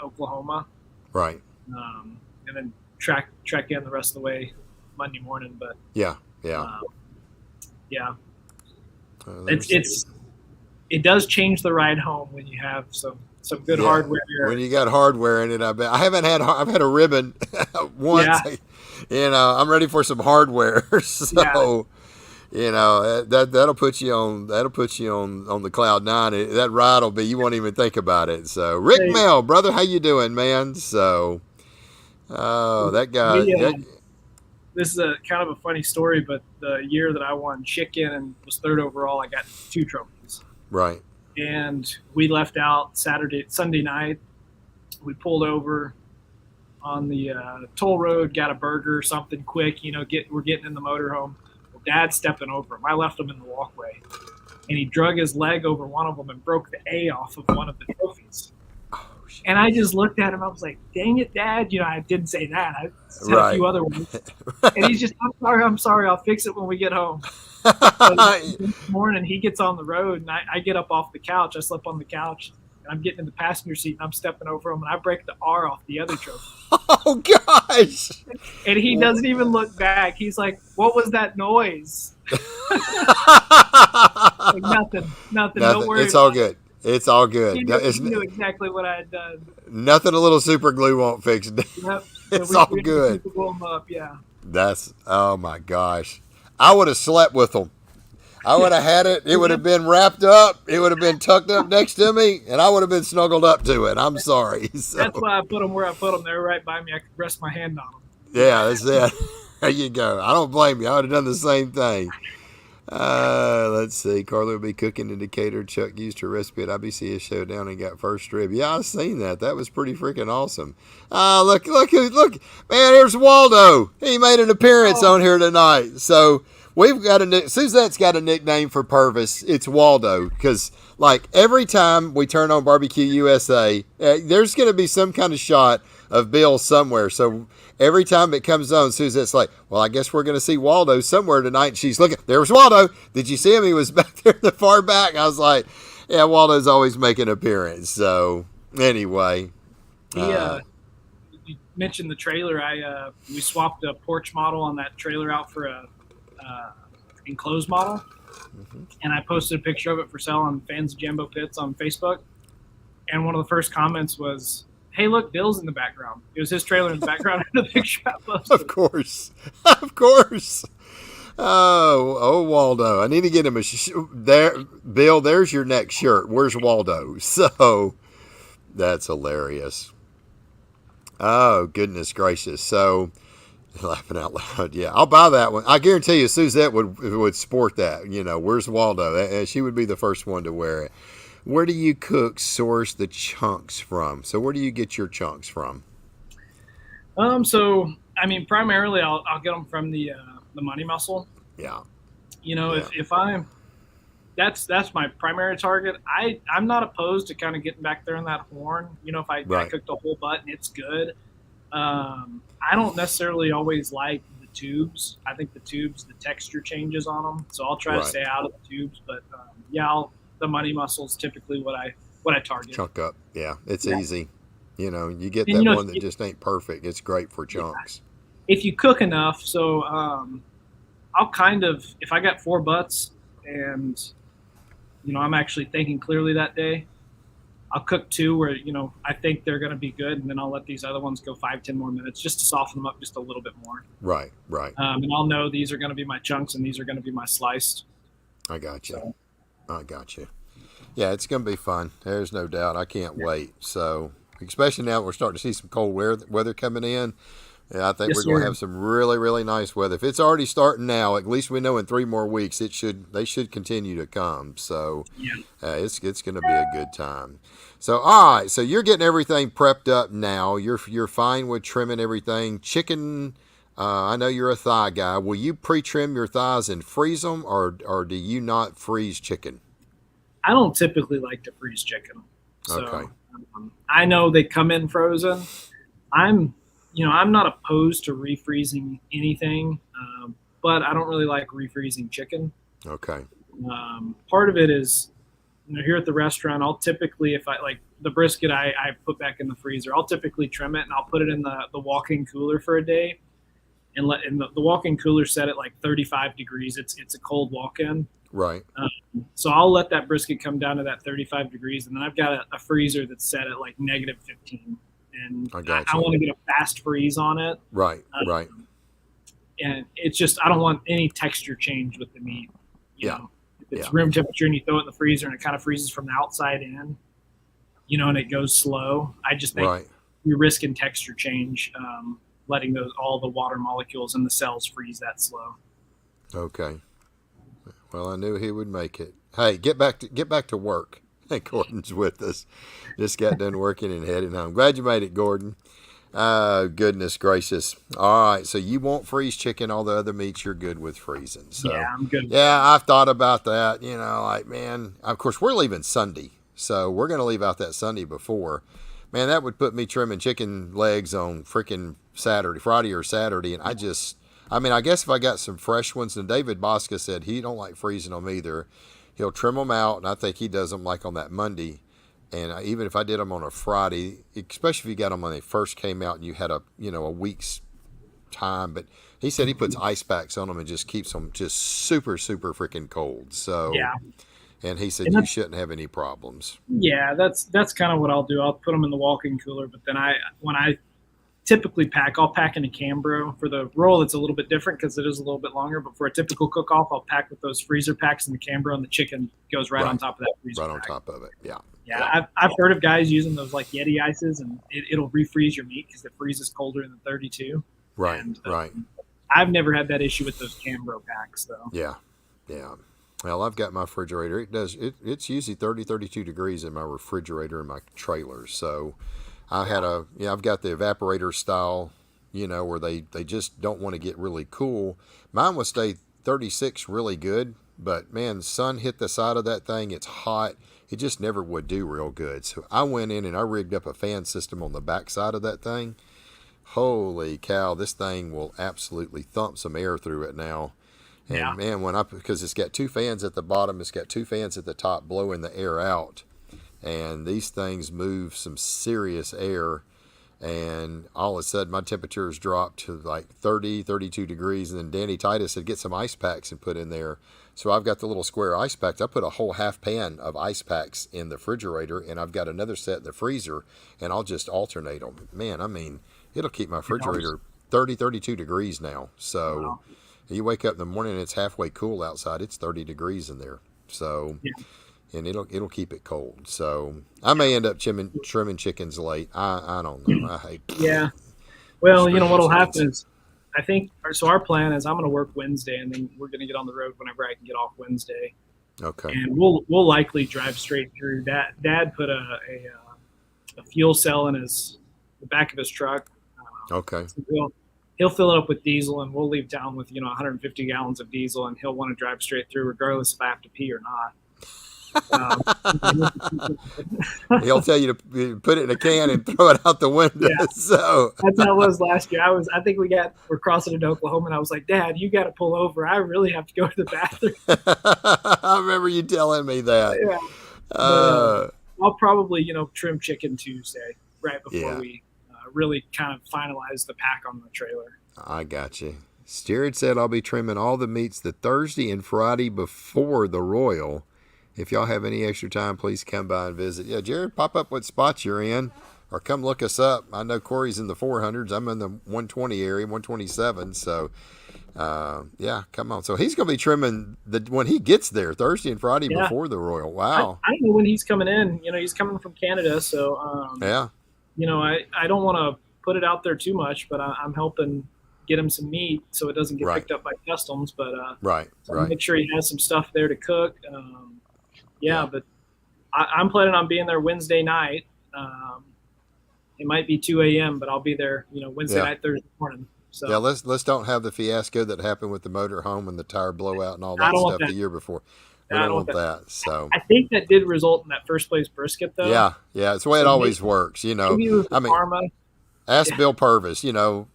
Oklahoma. Right. And then trek in the rest of the way Monday morning. But it's it does change the ride home when you have some good Yeah, hardware. when you got hardware in it, I bet. I've had a ribbon Yeah, once. I'm ready for some hardware. yeah. So that'll put you on the cloud nine. That ride will be, you won't even think about it. So Rick Hey, Mel, brother, how you doing, man? So that guy, we that, this is a kind of a funny story, but the year that I won chicken and was third overall, I got 2 trophies. right. And we left out Sunday night. We pulled over on the toll road, got a burger, something quick. We're getting in the motorhome. Well, Dad's stepping over him. I left him in the walkway, and he drug his leg over one of them and broke the A off of one of the trophies. Oh, And I just looked at him. I was like, "Dang it, Dad!" I didn't say that. I said a right. few other ones. And he's just, I'm sorry. I'll fix it when we get home." So this morning he gets on the road, and I get up off the couch. I slept on the couch, and I'm getting in the passenger seat, and I'm stepping over him, and I break the R off the other trophy. Oh gosh! And he doesn't even look back. He's like, "What was that noise?" Like, nothing. Nothing. Don't worry. It's all good. It's all good. He knew exactly what I had done. Nothing a little super glue won't fix. Yep. It's all good. Blow him up. Yeah. That's, oh my gosh. I would have slept with them. I would have had it. It would have been wrapped up. It would have been tucked up next to me, and I would have been snuggled up to it. I'm sorry. So, That's why I put them where I put them. They were right by me. I could rest my hand on them. yeah, that's it. There you go. I don't blame you. I would have done the same thing. Let's see. Carly will be cooking in Decatur. Chuck used her recipe at IBCS Showdown and got first rib. Yeah, I've seen that. That was pretty freaking awesome. Look, man, there's Waldo. He made an appearance on here tonight. So we've got Suzette's got a nickname for Purvis. It's Waldo, because like every time we turn on Barbecue USA, there's going to be some kind of shot of Bill somewhere. So every time it comes on, Suzette's like, well, I guess we're going to see Waldo somewhere tonight. And she's looking. There's Waldo. Did you see him? He was back there in the far back. I was like, yeah, Waldo's always making an appearance. So anyway. You mentioned the trailer. We swapped a porch model on that trailer out for a enclosed model. Mm-hmm. And I posted a picture of it for sale on Fans of Jambo Pits on Facebook. And one of the first comments was, "Hey, look, Bill's in the background." It was his trailer in the background of the picture I posted. Of course. Of course. Oh, Waldo. I need to get him there. Bill, there's your next shirt. Where's Waldo? So that's hilarious. Oh, goodness gracious. So laughing out loud. Yeah, I'll buy that one. I guarantee you Suzette would sport that. Where's Waldo? She would be the first one to wear it. Where do you source the chunks from? So where do you get your chunks from? So I mean, primarily I'll get them from the Money Muscle. Yeah. If I'm, that's my primary target. I'm not opposed to kind of getting back there in that horn. If I cooked a whole butt and it's good. I don't necessarily always like the tubes. I think the texture changes on them. So I'll try to stay out of the tubes. But the Money Muscle is typically what I target. Chunk up. Yeah, it's easy. You get that one that just ain't perfect. It's great for chunks. If you cook enough, so I'll if I got 4 butts and I'm actually thinking clearly that day, I'll cook 2 where I think they're going to be good, and then I'll let these other ones go 5-10 more minutes just to soften them up just a little bit more. Right. And I'll know these are going to be my chunks and these are going to be my sliced. I got you. I got you. Yeah, it's going to be fun. There's no doubt. I can't wait. So, especially now we're starting to see some cold weather coming in. Yeah, I think we're going to have some really, really nice weather. If it's already starting now, at least we know in 3 more weeks they should continue to come. So it's going to be a good time. So all right, so you're getting everything prepped up now. You're fine with trimming everything. Chicken. I know you're a thigh guy. Will you pre-trim your thighs and freeze them, or do you not freeze chicken? I don't typically like to freeze chicken. So, okay. I know they come in frozen. I'm not opposed to refreezing anything, but I don't really like refreezing chicken. Okay. Part of it is, here at the restaurant, I'll typically, if I like the brisket, I put back in the freezer. I'll typically trim it and I'll put it in the walk-in cooler for a day, and the walk-in cooler set at like 35 degrees. It's a cold walk-in. Right. So I'll let that brisket come down to that 35 degrees, and then I've got a freezer that's set at like -15, and I got I you. want to get a fast freeze on it. Right. Right. And it's just I don't want any texture change with the meat. You know, if it's room temperature and you throw it in the freezer and it kind of freezes from the outside in, and it goes slow. I just think you're risking texture change, letting all the water molecules in the cells freeze that slow. Okay. Well, I knew he would make it. Hey, get back to work. Gordon's with us. Just got done working and heading home. Glad you made it, Gordon. Goodness gracious. All right, so you won't freeze chicken. All the other meats you're good with freezing. So, yeah, I'm good. Yeah, I've thought about that. Like, man, of course, we're leaving Sunday. So we're going to leave out that Sunday before. Man, that would put me trimming chicken legs on freaking Friday or Saturday. And I guess if I got some fresh ones, and David Bosca said he don't like freezing them either. He'll trim them out, and I think he does them like on that Monday. And even if I did them on a Friday, especially if you got them when they first came out and you had a week's time, but he said he puts ice packs on them and just keeps them just super, super freaking cold. So yeah. And he said you shouldn't have any problems. Yeah, that's kind of what I'll do. I'll put them in the walk-in cooler, but then when I typically I'll pack in a Cambro. For the roll, it's a little bit different because it is a little bit longer. But for a typical cook-off, I'll pack with those freezer packs in the Cambro, and the chicken goes right on top of that freezer Right pack. on top of it, yeah. Yeah, I've heard of guys using those like Yeti ices, and it'll refreeze your meat because it freezes colder than 32. Right, and, right. I've never had that issue with those Cambro packs, though. Yeah. Well, I've got my refrigerator. It's usually 30, 32 degrees in my refrigerator in my trailer. So I've got the evaporator style, where they just don't want to get really cool. Mine will stay 36 really good, but man, sun hit the side of that thing. It's hot. It just never would do real good. So I went in and I rigged up a fan system on the back side of that thing. Holy cow, this thing will absolutely thump some air through it now. And man, because it's got two fans at the bottom, it's got two fans at the top blowing the air out. And these things move some serious air. And all of a sudden, my temperatures dropped to like 30, 32 degrees. And then Danny Titus said, get some ice packs and put in there. So I've got the little square ice packs. I put a whole half pan of ice packs in the refrigerator, and I've got another set in the freezer, and I'll just alternate them. Man, it'll keep my refrigerator 30, 32 degrees now. So you wake up in the morning and it's halfway cool outside. It's 30 degrees in there. So, and it'll keep it cold. So I may end up trimming chickens late. I don't know. I hate. Yeah. Well, what'll happen is, I think. So our plan is I'm going to work Wednesday, and then we're going to get on the road whenever I can get off Wednesday. Okay. And we'll likely drive straight through. Dad put a fuel cell in the back of his truck. Okay. So he'll fill it up with diesel, and we'll leave town with 150 gallons of diesel, and he'll want to drive straight through regardless if I have to pee or not. He'll tell you to put it in a can and throw it out the window. Yeah. So that's how it was last year. I think we're crossing into Oklahoma, and I was like, Dad, you got to pull over. I really have to go to the bathroom. I remember you telling me that. Yeah. But, I'll probably trim chicken Tuesday right before we really kind of finalize the pack on the trailer. I got you. Steered said I'll be trimming all the meats the Thursday and Friday before the Royal. If y'all have any extra time, please come by and visit. Yeah, Jared, pop up what spots you're in, or come look us up. I know Corey's in the 400s. I'm in the 120 area, 127. So, come on. So he's going to be trimming when he gets there Thursday and Friday before the Royal. Wow. I don't know when he's coming in. He's coming from Canada, so I don't want to put it out there too much, but I'm helping get him some meat so it doesn't get picked up by customs. But make sure he has some stuff there to cook. But I'm planning on being there Wednesday night. It might be 2 a.m., but I'll be there, Wednesday night, Thursday morning. So let's don't have the fiasco that happened with the motorhome and the tire blowout and all that stuff the year before. We don't want that. So I think that did result in that first place brisket, though. Yeah, it's the way it always works. Ask Bill Purvis.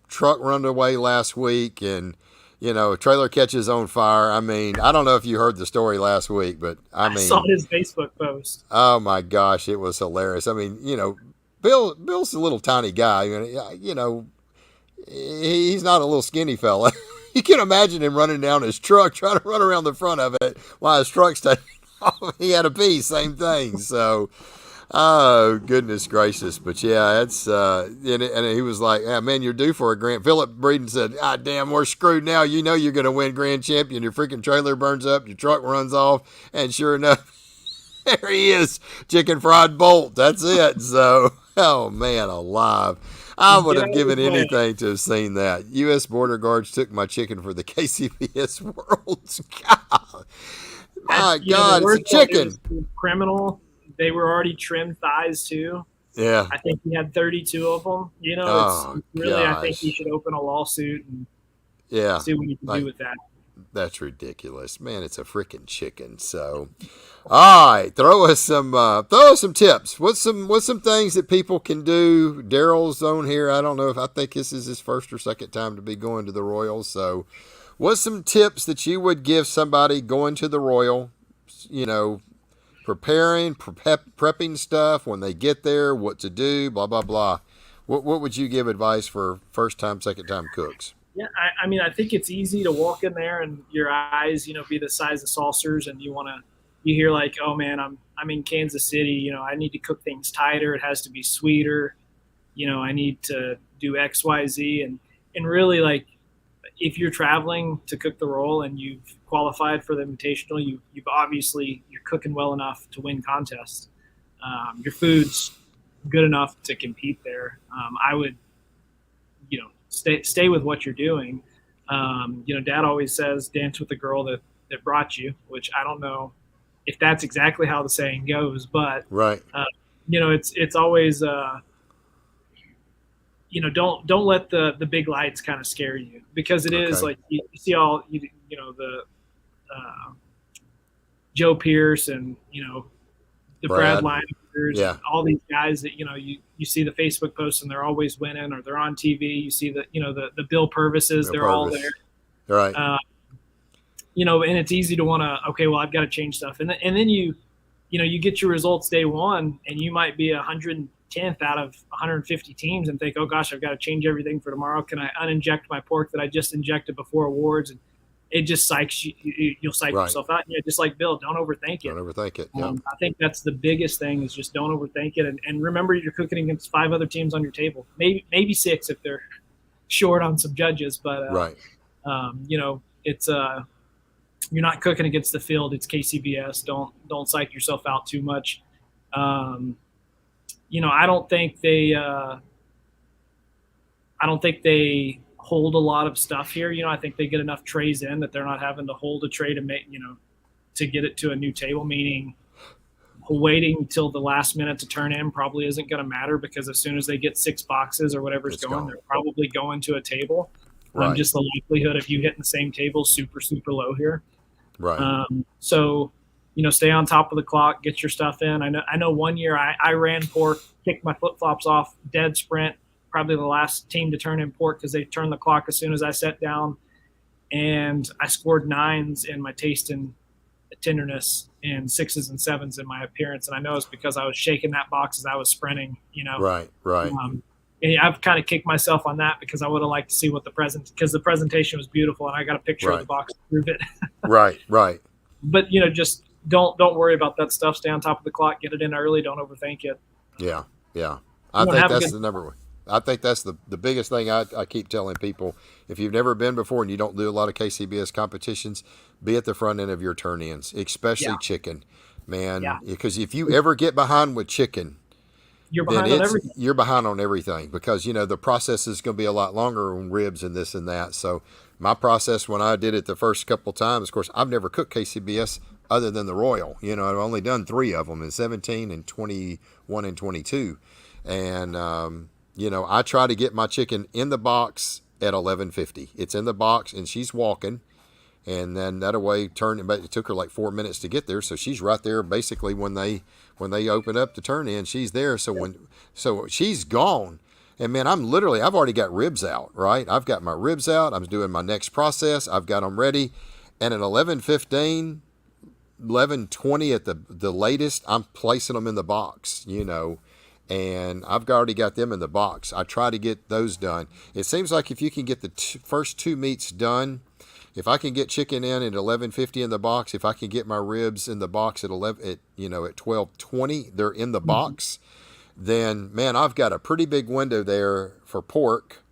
Truck run away last week, and trailer catches on fire. I don't know if you heard the story last week, but I saw his Facebook post. Oh my gosh, it was hilarious. Bill's a little tiny guy. He's not a little skinny fella. you can imagine him running down his truck, trying to run around the front of it while his truck's taking off. He had a piece, same thing. So, oh, goodness gracious. But yeah, it's, and he was like, yeah, man, you're due for a grand. Philip Breeden said, ah, damn, we're screwed now. You know you're going to win grand champion. Your freaking trailer burns up, your truck runs off, and sure enough, there he is, chicken fried bolt. That's it. So, oh man, alive. I would have given anything to have seen that. U.S. Border Guards took my chicken for the KCBS Worlds. God, my God, it's a chicken. Criminal. They were already trimmed thighs too. Yeah. I think he had 32 of them. You know, it's really, gosh. I think he should open a lawsuit and see what he can do with that. That's ridiculous, man. It's a freaking chicken. So, all right, throw us some tips. What's some things that people can do? Daryl's on here. I don't know I think this is his first or second time to be going to the Royal. So, what's some tips that you would give somebody going to the Royal? You know, prepping stuff when they get there, what to do, blah blah blah. What would you give advice for first time, second time cooks? Yeah, I mean, I think it's easy to walk in there and your eyes, be the size of saucers, and you hear like, oh man, I'm in Kansas City, I need to cook things tighter. It has to be sweeter. I need to do X, Y, Z, and really like, if you're traveling to cook the Royal and you've qualified for the Invitational, you're cooking well enough to win contests. Your food's good enough to compete there. I would, stay with what you're doing. Dad always says, dance with the girl that brought you, which I don't know if that's exactly how the saying goes, but right. It's always, don't let the big lights kind of scare you, because it is like, you see all, the Joe Pierce and, the Brad Liners, and all these guys that, you see the Facebook posts and they're always winning, or they're on TV. You see the Bill Purvises, they're all there. Right. And it's easy to want to, okay, well, I've got to change stuff. And then you get your results day one, and you might be 110th out of 150 teams and think, oh gosh, I've got to change everything for tomorrow. Can I uninject my pork that I just injected before awards? And it just psychs you. You'll psych yourself out. Just like Bill, don't overthink it. Don't overthink it. Yeah. I think that's the biggest thing, is just don't overthink it. And remember, you're cooking against 5 other teams on your table, maybe 6 if they're short on some judges. But it's you're not cooking against the field. It's KCBS. Don't psych yourself out too much. I don't think they hold a lot of stuff here. I think they get enough trays in that they're not having to hold a tray to make, to get it to a new table, meaning waiting till the last minute to turn in probably isn't going to matter, because as soon as they get 6 boxes or whatever's going, they're probably going to a table. Right. Just the likelihood of you hitting the same table is super, super low here. Right. So, stay on top of the clock, get your stuff in. I know one year I ran pork, kicked my flip-flops off, dead sprint, probably the last team to turn in pork, because they turned the clock as soon as I sat down, and I scored 9s in my taste and tenderness and 6s and 7s in my appearance. And I know it's because I was shaking that box as I was sprinting, Right. And I've kind of kicked myself on that, because I would have liked to see what because the presentation was beautiful, and I got a picture of the box to prove it. Right. But, just don't worry about that stuff. Stay on top of the clock, get it in early. Don't overthink it. Yeah. I think that's the number one. I think that's the biggest thing I keep telling people. If you've never been before and you don't do a lot of KCBS competitions, be at the front end of your turn-ins, especially chicken, man. Because if you ever get behind with chicken, you're behind on everything. You're behind on everything, because, the process is going to be a lot longer on ribs and this and that. So my process when I did it the first couple times, of course, I've never cooked KCBS other than the Royal. I've only done 3 of them, in 17 and 21 and 22. And, I try to get my chicken in the box at 11:50. It's in the box and she's walking, and then that way it took her like 4 minutes to get there. So she's right there basically when they open up the turn in, she's there. So she's gone. And man, I've already got ribs out, right? I've got my ribs out. I'm doing my next process. I've got them ready. And at 11:15, 11:20 at the latest, I'm placing them in the box, and I've already got them in the box. I try to get those done. It seems like if you can get the first two meats done, if I can get chicken in at 11:50 in the box, if I can get my ribs in the box at 12:20, they're in the box. Then man, I've got a pretty big window there for pork,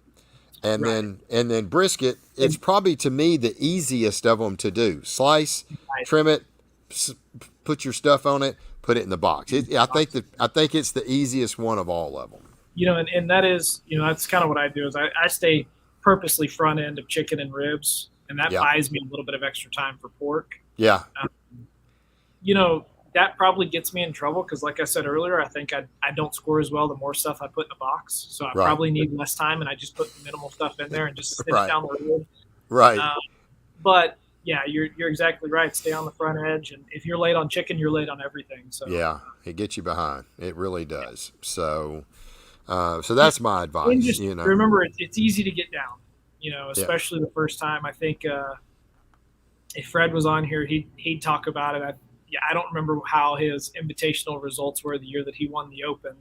and Right. then brisket. It's probably to me the easiest of them to do. Slice, Right. trim it, put your stuff on it, put it in the box. I think it's the easiest one of all of them. And that is, that's kind of what I do is I stay purposely front end of chicken and ribs, and that Yeah, buys me a little bit of extra time for pork. yeah, Um, that probably gets me in trouble because, like I said earlier, I think I don't score as well the more stuff I put in the box. So I right, probably need less time, and I just put minimal stuff in there and just sit right, down the road. right. Um, but yeah, you're exactly right. Stay on the front edge, and if you're late on chicken, you're late on everything. So Yeah, it gets you behind. It really yeah. does. So that's my And advice. just remember, it's easy to get down. Yeah, Especially the first time. I think if Fred was on here, he'd talk about it. I don't remember how his invitational results were the year that he won the Open,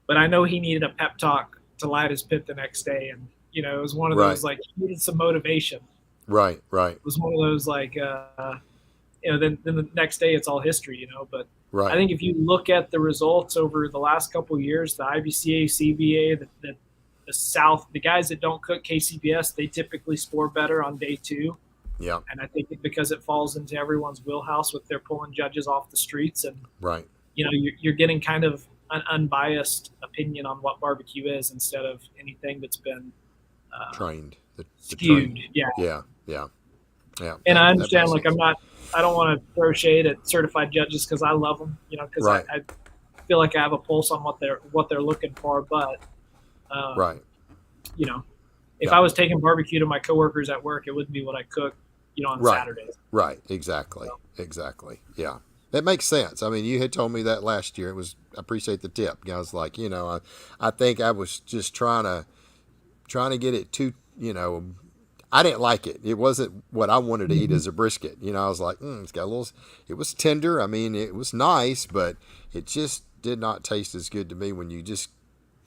but I know he needed a pep talk to light his pit the next day, and it was one of right, those like he needed some motivation. right, right, It was one of those like then the next day it's all history. But I right. think if you look at the results over the last couple of years, the IBCA, CBA, the South, the guys that don't cook KCBS, they typically score better on day two. Yeah, And I think because it falls into everyone's wheelhouse with their pulling judges off the streets, and right. you're getting kind of an unbiased opinion on what barbecue is instead of anything that's been Trained. The skewed. train. Yeah, Yeah, yeah, yeah. and I That understand. makes Like sense. I don't want to throw shade at certified judges because I love them. Because Right, I feel like I have a pulse on what they're looking for. But right. you know, if Yeah, I was taking barbecue to my coworkers at work, it wouldn't be what I cook, on right, Saturdays. right. Exactly, So, exactly. Yeah, that makes sense. I mean, you had told me that last year. I appreciate the tip. I was like, I think I was just trying to get it too. I didn't like it. It wasn't what I wanted to eat mhm. as a brisket. I was like, it's got a little. It was tender. I mean, it was nice, but it just did not taste as good to me when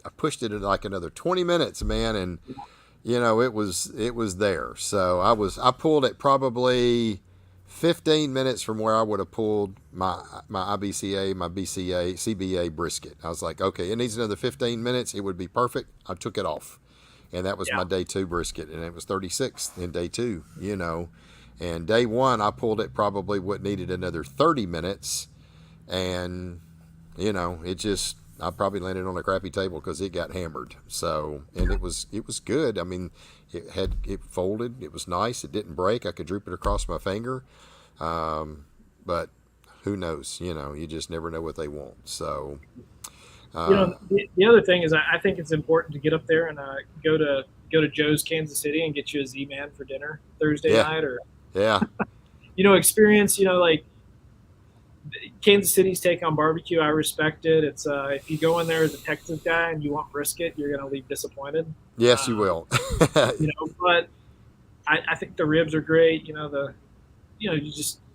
I pushed it in like another 20 minutes, man, and it was there. So I pulled it probably 15 minutes from where I would have pulled my IBCA, my BCA, CBA brisket. I was like, okay, it needs another 15 minutes. It would be perfect. I took it off, and that was Yeah. my day two brisket, and it was 36th in day two. And day one I pulled it probably what needed another 30 minutes, and it just I probably landed on a crappy table because it got hammered. So, and it was good. I mean, it folded. It was nice. It didn't break. I could droop it across my finger. But who knows? You just never know what they want. So, uh, The other thing is I think it's important to get up there and go to Joe's Kansas City and get you a Z-Man for dinner Thursday yeah, night, or yeah, experience. Like Kansas City's take on barbecue. I respect it. It's if you go in there as a Texas guy and you want brisket, you're going to leave disappointed. yes, you Um, will. but I think the ribs are great.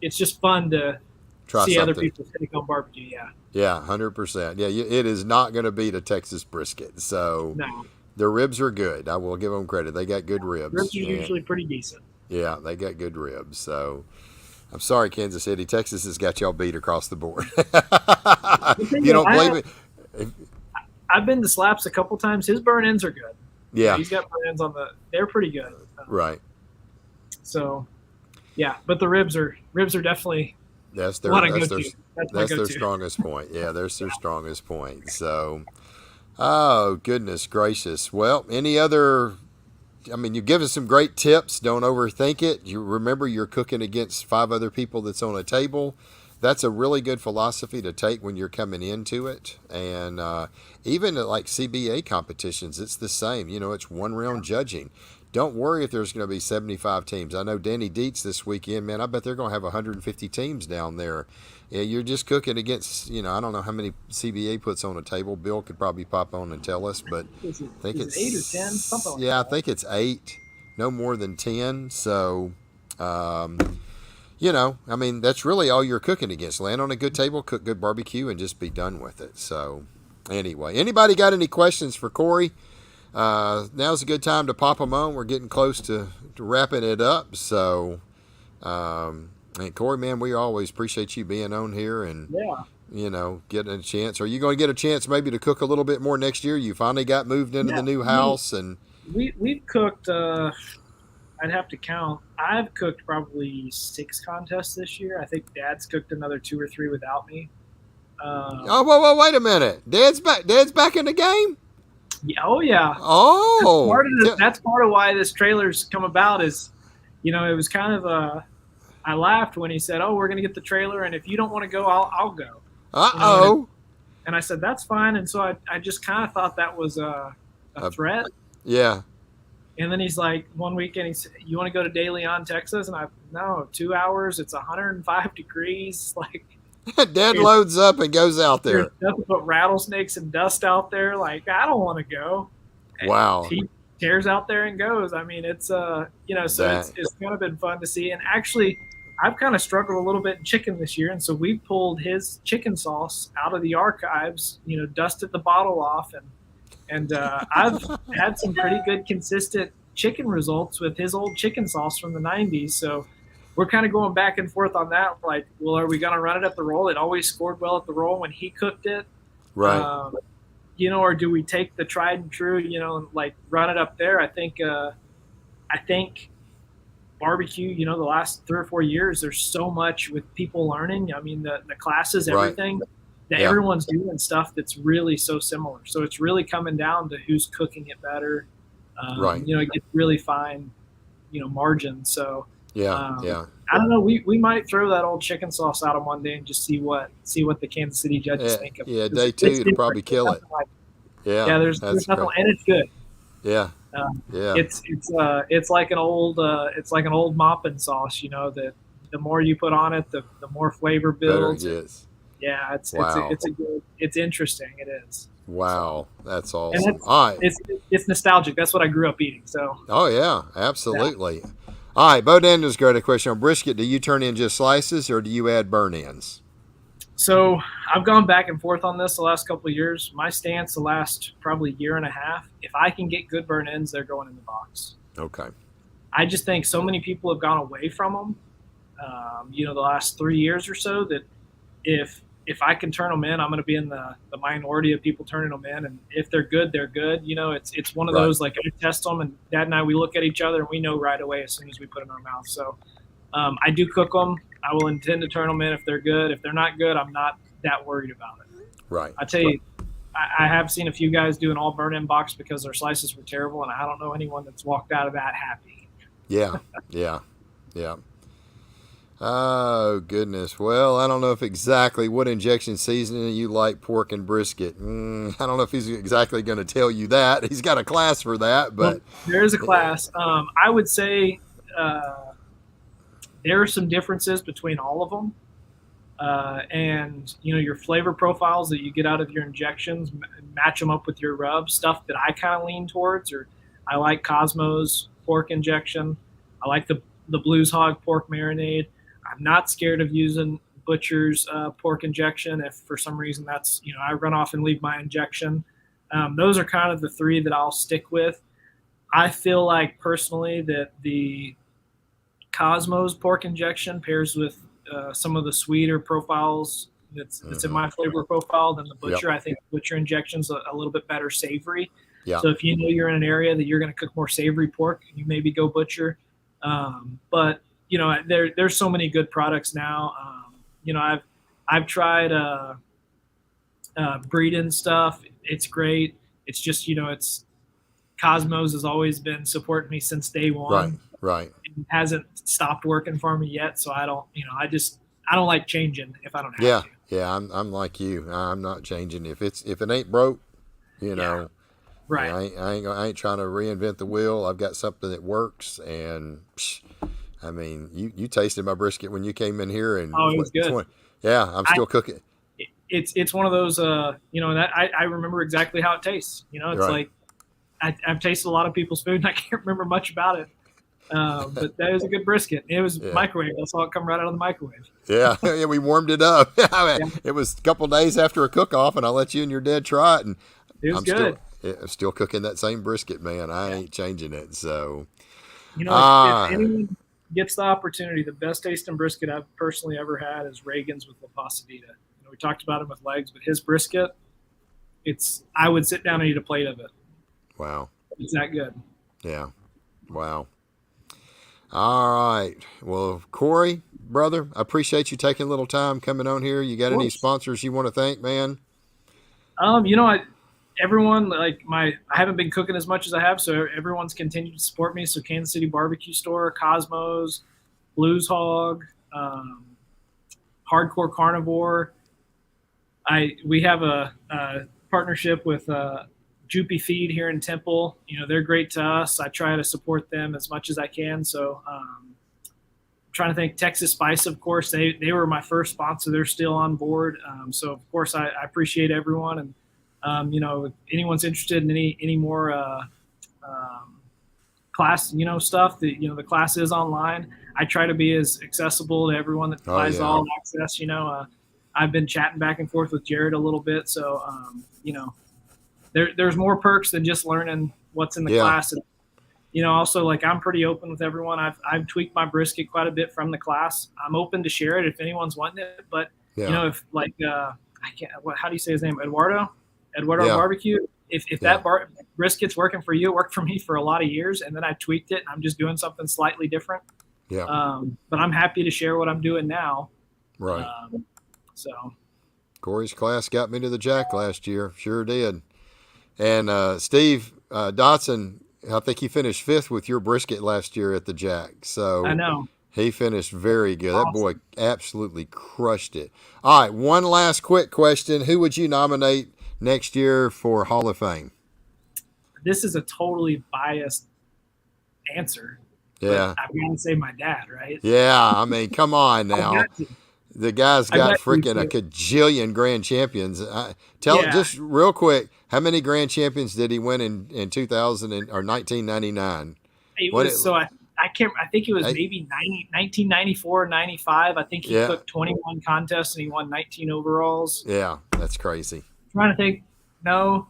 It's just fun to Try see other something. people's take on barbecue. Yeah, Yeah, 100%. Yeah, it is not going to beat a Texas brisket. So no, the ribs are good. I will give them credit. They got good ribs ribs, are and usually pretty decent. yeah, they got good ribs. So I'm sorry, Kansas City, Texas has got y'all beat across the board. The If thing you is, don't believe it, I've been to Slaps a couple times. His burn ends are good. yeah, He's got burn ends they're pretty good. right. So yeah, but the ribs are definitely That's their what I that's go their to. That's my that's their go-to. strongest point. Yeah, that's their strongest point. So, oh goodness gracious. Well, any other? I mean, you give us some great tips. Don't overthink it. You remember you're cooking against five other people that's on a table. That's a really good philosophy to take when you're coming into it. And even at like CBA competitions, it's the same. It's one round judging. Don't worry if there's going to be 75 teams. I know Danny Dietz this weekend, man, I bet they're going to have 150 teams down there. Yeah, you're just cooking against, I don't know how many CBA puts on a table. Bill could probably pop on and tell us, but Is it I think is it 8 or 10? Something it's, like yeah, I that. think it's eight, no more than 10. So, um, I mean, that's really all you're cooking against. Land on a good table, cook good barbecue, and just be done with it. So, Anyway, anybody got any questions for Corey? Now's a good time to pop them on. We're getting close to wrapping it up. So, and Corey, man, we always appreciate you being on here and, Yeah. Getting a chance. Are you going to get a chance maybe to cook a little bit more next year? You finally got moved into Yeah. the new house and We've cooked. I'd have to count. I've cooked probably 6 contests this year. I think Dad's cooked another 2 or 3 without me. oh, whoa, wait a minute. Dad's back. Dad's back in the game. Yeah, oh yeah. Oh, That's part of why this trailer's come about. Is it was kind of I laughed when he said, "Oh, we're gonna get the trailer, and if you don't want to go, I'll go." And I said that's fine. And so I just kind of thought that was a threat. Yeah. And then he's like, one weekend, he said, "You want to go to De Leon, Texas?" And no, 2 hours. It's 105 degrees. Like, Dad loads up and goes out there. There's nothing but rattlesnakes and dust out there. Like, I don't want to go. Wow. And he tears out there and goes. I mean, it's so it's kind of been fun to see. And actually, I've kind of struggled a little bit in chicken this year, and so we pulled his chicken sauce out of the archives. Dusted the bottle off, and I've had some pretty good consistent chicken results with his old chicken sauce from the 90s. So we're kind of going back and forth on that. Like, well, are we going to run it at the roll? It always scored well at the roll when he cooked it. Right. Or do we take the tried and true, and like run it up there? I think barbecue, the last 3 or 4 years, there's so much with people learning. I mean, the classes, everything, that everyone's doing stuff that's really so similar. So it's really coming down to who's cooking it better. It gets really fine, margins. So I don't know. We might throw that old chicken sauce out on one day and just see what the Kansas City judges think of it. Yeah, day 2 it'll probably kill it. There's nothing, and it's good. Yeah. It's like an old mopping sauce. That the more you put on it, the more flavor builds. Better it is. Yeah, it's interesting. It is. Wow, that's awesome. All right. It's nostalgic. That's what I grew up eating. So. Oh yeah, absolutely. Yeah. All right, Bo Daniels got a question on brisket. Do you turn in just slices or do you add burn-ins? So I've gone back and forth on this the last couple of years. My stance the last probably year and a half, if I can get good burn-ins, they're going in the box. Okay. I just think so many people have gone away from them, the last 3 years or so, that if I can turn them in, I'm going to be in the minority of people turning them in. And if they're good, they're good. It's one of those, like, I test them, and Dad and I, we look at each other and we know right away as soon as we put it in our mouth. So I do cook them. I will intend to turn them in if they're good. If they're not good, I'm not that worried about it. Right. I tell you, I have seen a few guys do an all burn-in box because their slices were terrible, and I don't know anyone that's walked out of that happy. Yeah. Oh, goodness. Well, I don't know if exactly what injection seasoning you like pork and brisket. I don't know if he's exactly going to tell you that. He's got a class for that, but well, there is a class. I would say there are some differences between all of them. And, your flavor profiles that you get out of your injections, match them up with your rubs. Stuff that I kind of lean towards, or I like Cosmo's pork injection. I like the Blues Hog pork marinade. I'm not scared of using Butcher's pork injection if for some reason that's, I run off and leave my injection. Those are kind of the 3 that I'll stick with. I feel like personally that the Cosmo's pork injection pairs with some of the sweeter profiles that's in my flavor profile than the Butcher. Yep. I think Butcher injection's a little bit better savory. Yep. So if you know you're in an area that you're going to cook more savory pork, you maybe go Butcher. But there's so many good products now. I've tried breed-in stuff. It's great. It's just it's Cosmos has always been supporting me since day one. Right. It hasn't stopped working for me yet, so I don't. I don't like changing if I don't have to. Yeah. I'm like you. I'm not changing if it ain't broke. Right. I ain't trying to reinvent the wheel. I've got something that works, and I mean, you tasted my brisket when you came in here, and it was good. I'm still cooking. It's one of those, that I remember exactly how it tastes. It's like I've tasted a lot of people's food, and I can't remember much about it. But that was a good brisket. It was Yeah. microwave. I saw it come right out of the microwave. Yeah, yeah, we warmed it up. Yeah, It was a couple days after a cook-off, and I let you and your dad try it, and it was I'm still, good. yeah, still cooking that same brisket, man. I Yeah. ain't changing it. So, If ah, anyone gets the opportunity, the best tasting brisket I've personally ever had is Reagan's with La Pasadita. We talked about him with legs, but his brisket, I would sit down and eat a plate of it. wow, It's that good. yeah, wow. All right. Well, Corey, brother, I appreciate you taking a little time coming on here. You got Of any course. sponsors you want to thank, man? Everyone like I haven't been cooking as much as I have, so everyone's continued to support me. So Kansas City Barbecue Store, Cosmos, Blues Hog, Hardcore Carnivore. We have a partnership with Joopy Feed here in Temple. They're great to us. I try to support them as much as I can. So I'm trying to think. Texas Spice, of course, they were my first sponsor. They're still on board. So of course I appreciate everyone. And if anyone's interested in any more class, stuff, the class is online. I try to be as accessible to everyone that Oh, buys yeah. all access. I've been chatting back and forth with Jared a little bit, so there's more perks than just learning what's in the Yeah. class. And also, like, I'm pretty open with everyone. I've tweaked my brisket quite a bit from the class. I'm open to share it if anyone's wanting it. But Yeah. if like I can't. How do you say his name? Eduardo Yeah. Barbecue. If Yeah. that brisket's working for you, it worked for me for a lot of years, and then I tweaked it, and I'm just doing something slightly different. Yeah. But I'm happy to share what I'm doing now. Right. So Corey's class got me to the Jack last year. Sure did. And Steve Dotson, I think he finished 5th with your brisket last year at the Jack. So I know. he finished very good. Awesome. That boy absolutely crushed it. All right, one last quick question. Who would you nominate next year for Hall of Fame? This is a totally biased answer. Yeah. I'm going to say my dad, right? Yeah, I mean, come on now. The guy's got freaking a cajillion grand champions. Just real quick, how many grand champions did he win in 2000 or 1999? I can't. I think it was maybe 1994, 95. I think he took 21 contests and he won 19 overalls. Yeah, that's crazy. I'm trying to think. No,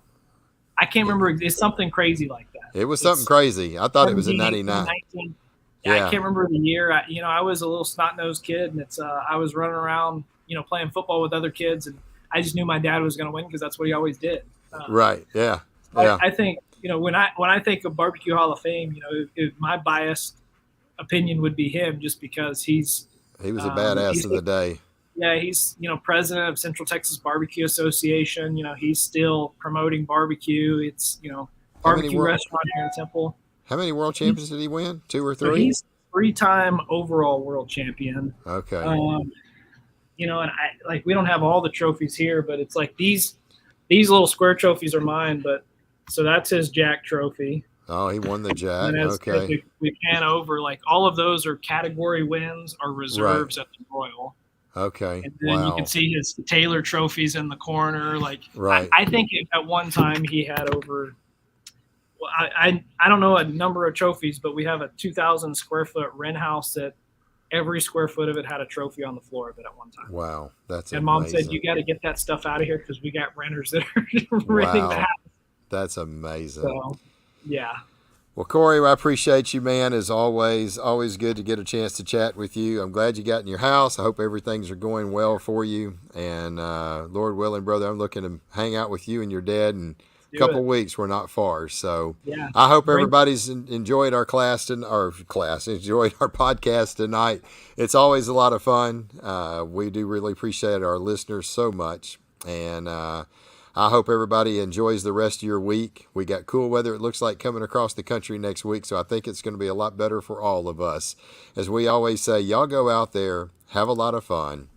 I can't remember. It's something crazy like that. It was something crazy. I thought it was in 99. 19. Yeah, I can't remember the year. I was a little snot-nosed kid, and I was running around, playing football with other kids, and I just knew my dad was going to win because that's what he always did. Right. Yeah. I think when I think of Barbecue Hall of Fame, my biased opinion would be him, just because he was a badass in the day. Yeah, he's president of Central Texas Barbecue Association. He's still promoting barbecue. It's barbecue restaurant here in Temple. How many world champions did he win? 2 or 3? So he's 3-time overall world champion. Okay. And we don't have all the trophies here, but it's like these little square trophies are mine. But so that's his Jack trophy. Oh, he won the Jack. Okay. We pan over, like, all of those are category wins or reserves at the Royal. Okay. And then you can see his Taylor trophies in the corner. Like, right. I think at one time he had over. Well, I don't know a number of trophies, but we have a 2,000 square foot rent house that every square foot of it had a trophy on the floor of it at one time. Wow, that's and amazing. Mom said, "You got to get that stuff out of here because we got renters that are renting the house." That's amazing. So, yeah. Well, Corey, I appreciate you, man. As always, always good to get a chance to chat with you. I'm glad you got in your house. I hope everything's going well for you. And Lord willing, brother, I'm looking to hang out with you and your dad and couple weeks. We're not far, so yeah. I hope everybody's enjoyed our enjoyed our podcast tonight. It's always a lot of fun. We do really appreciate our listeners so much, and I hope everybody enjoys the rest of your week. We got cool weather, it looks like, coming across the country next week, so I think it's going to be a lot better for all of us. As we always say, y'all go out there, have a lot of fun,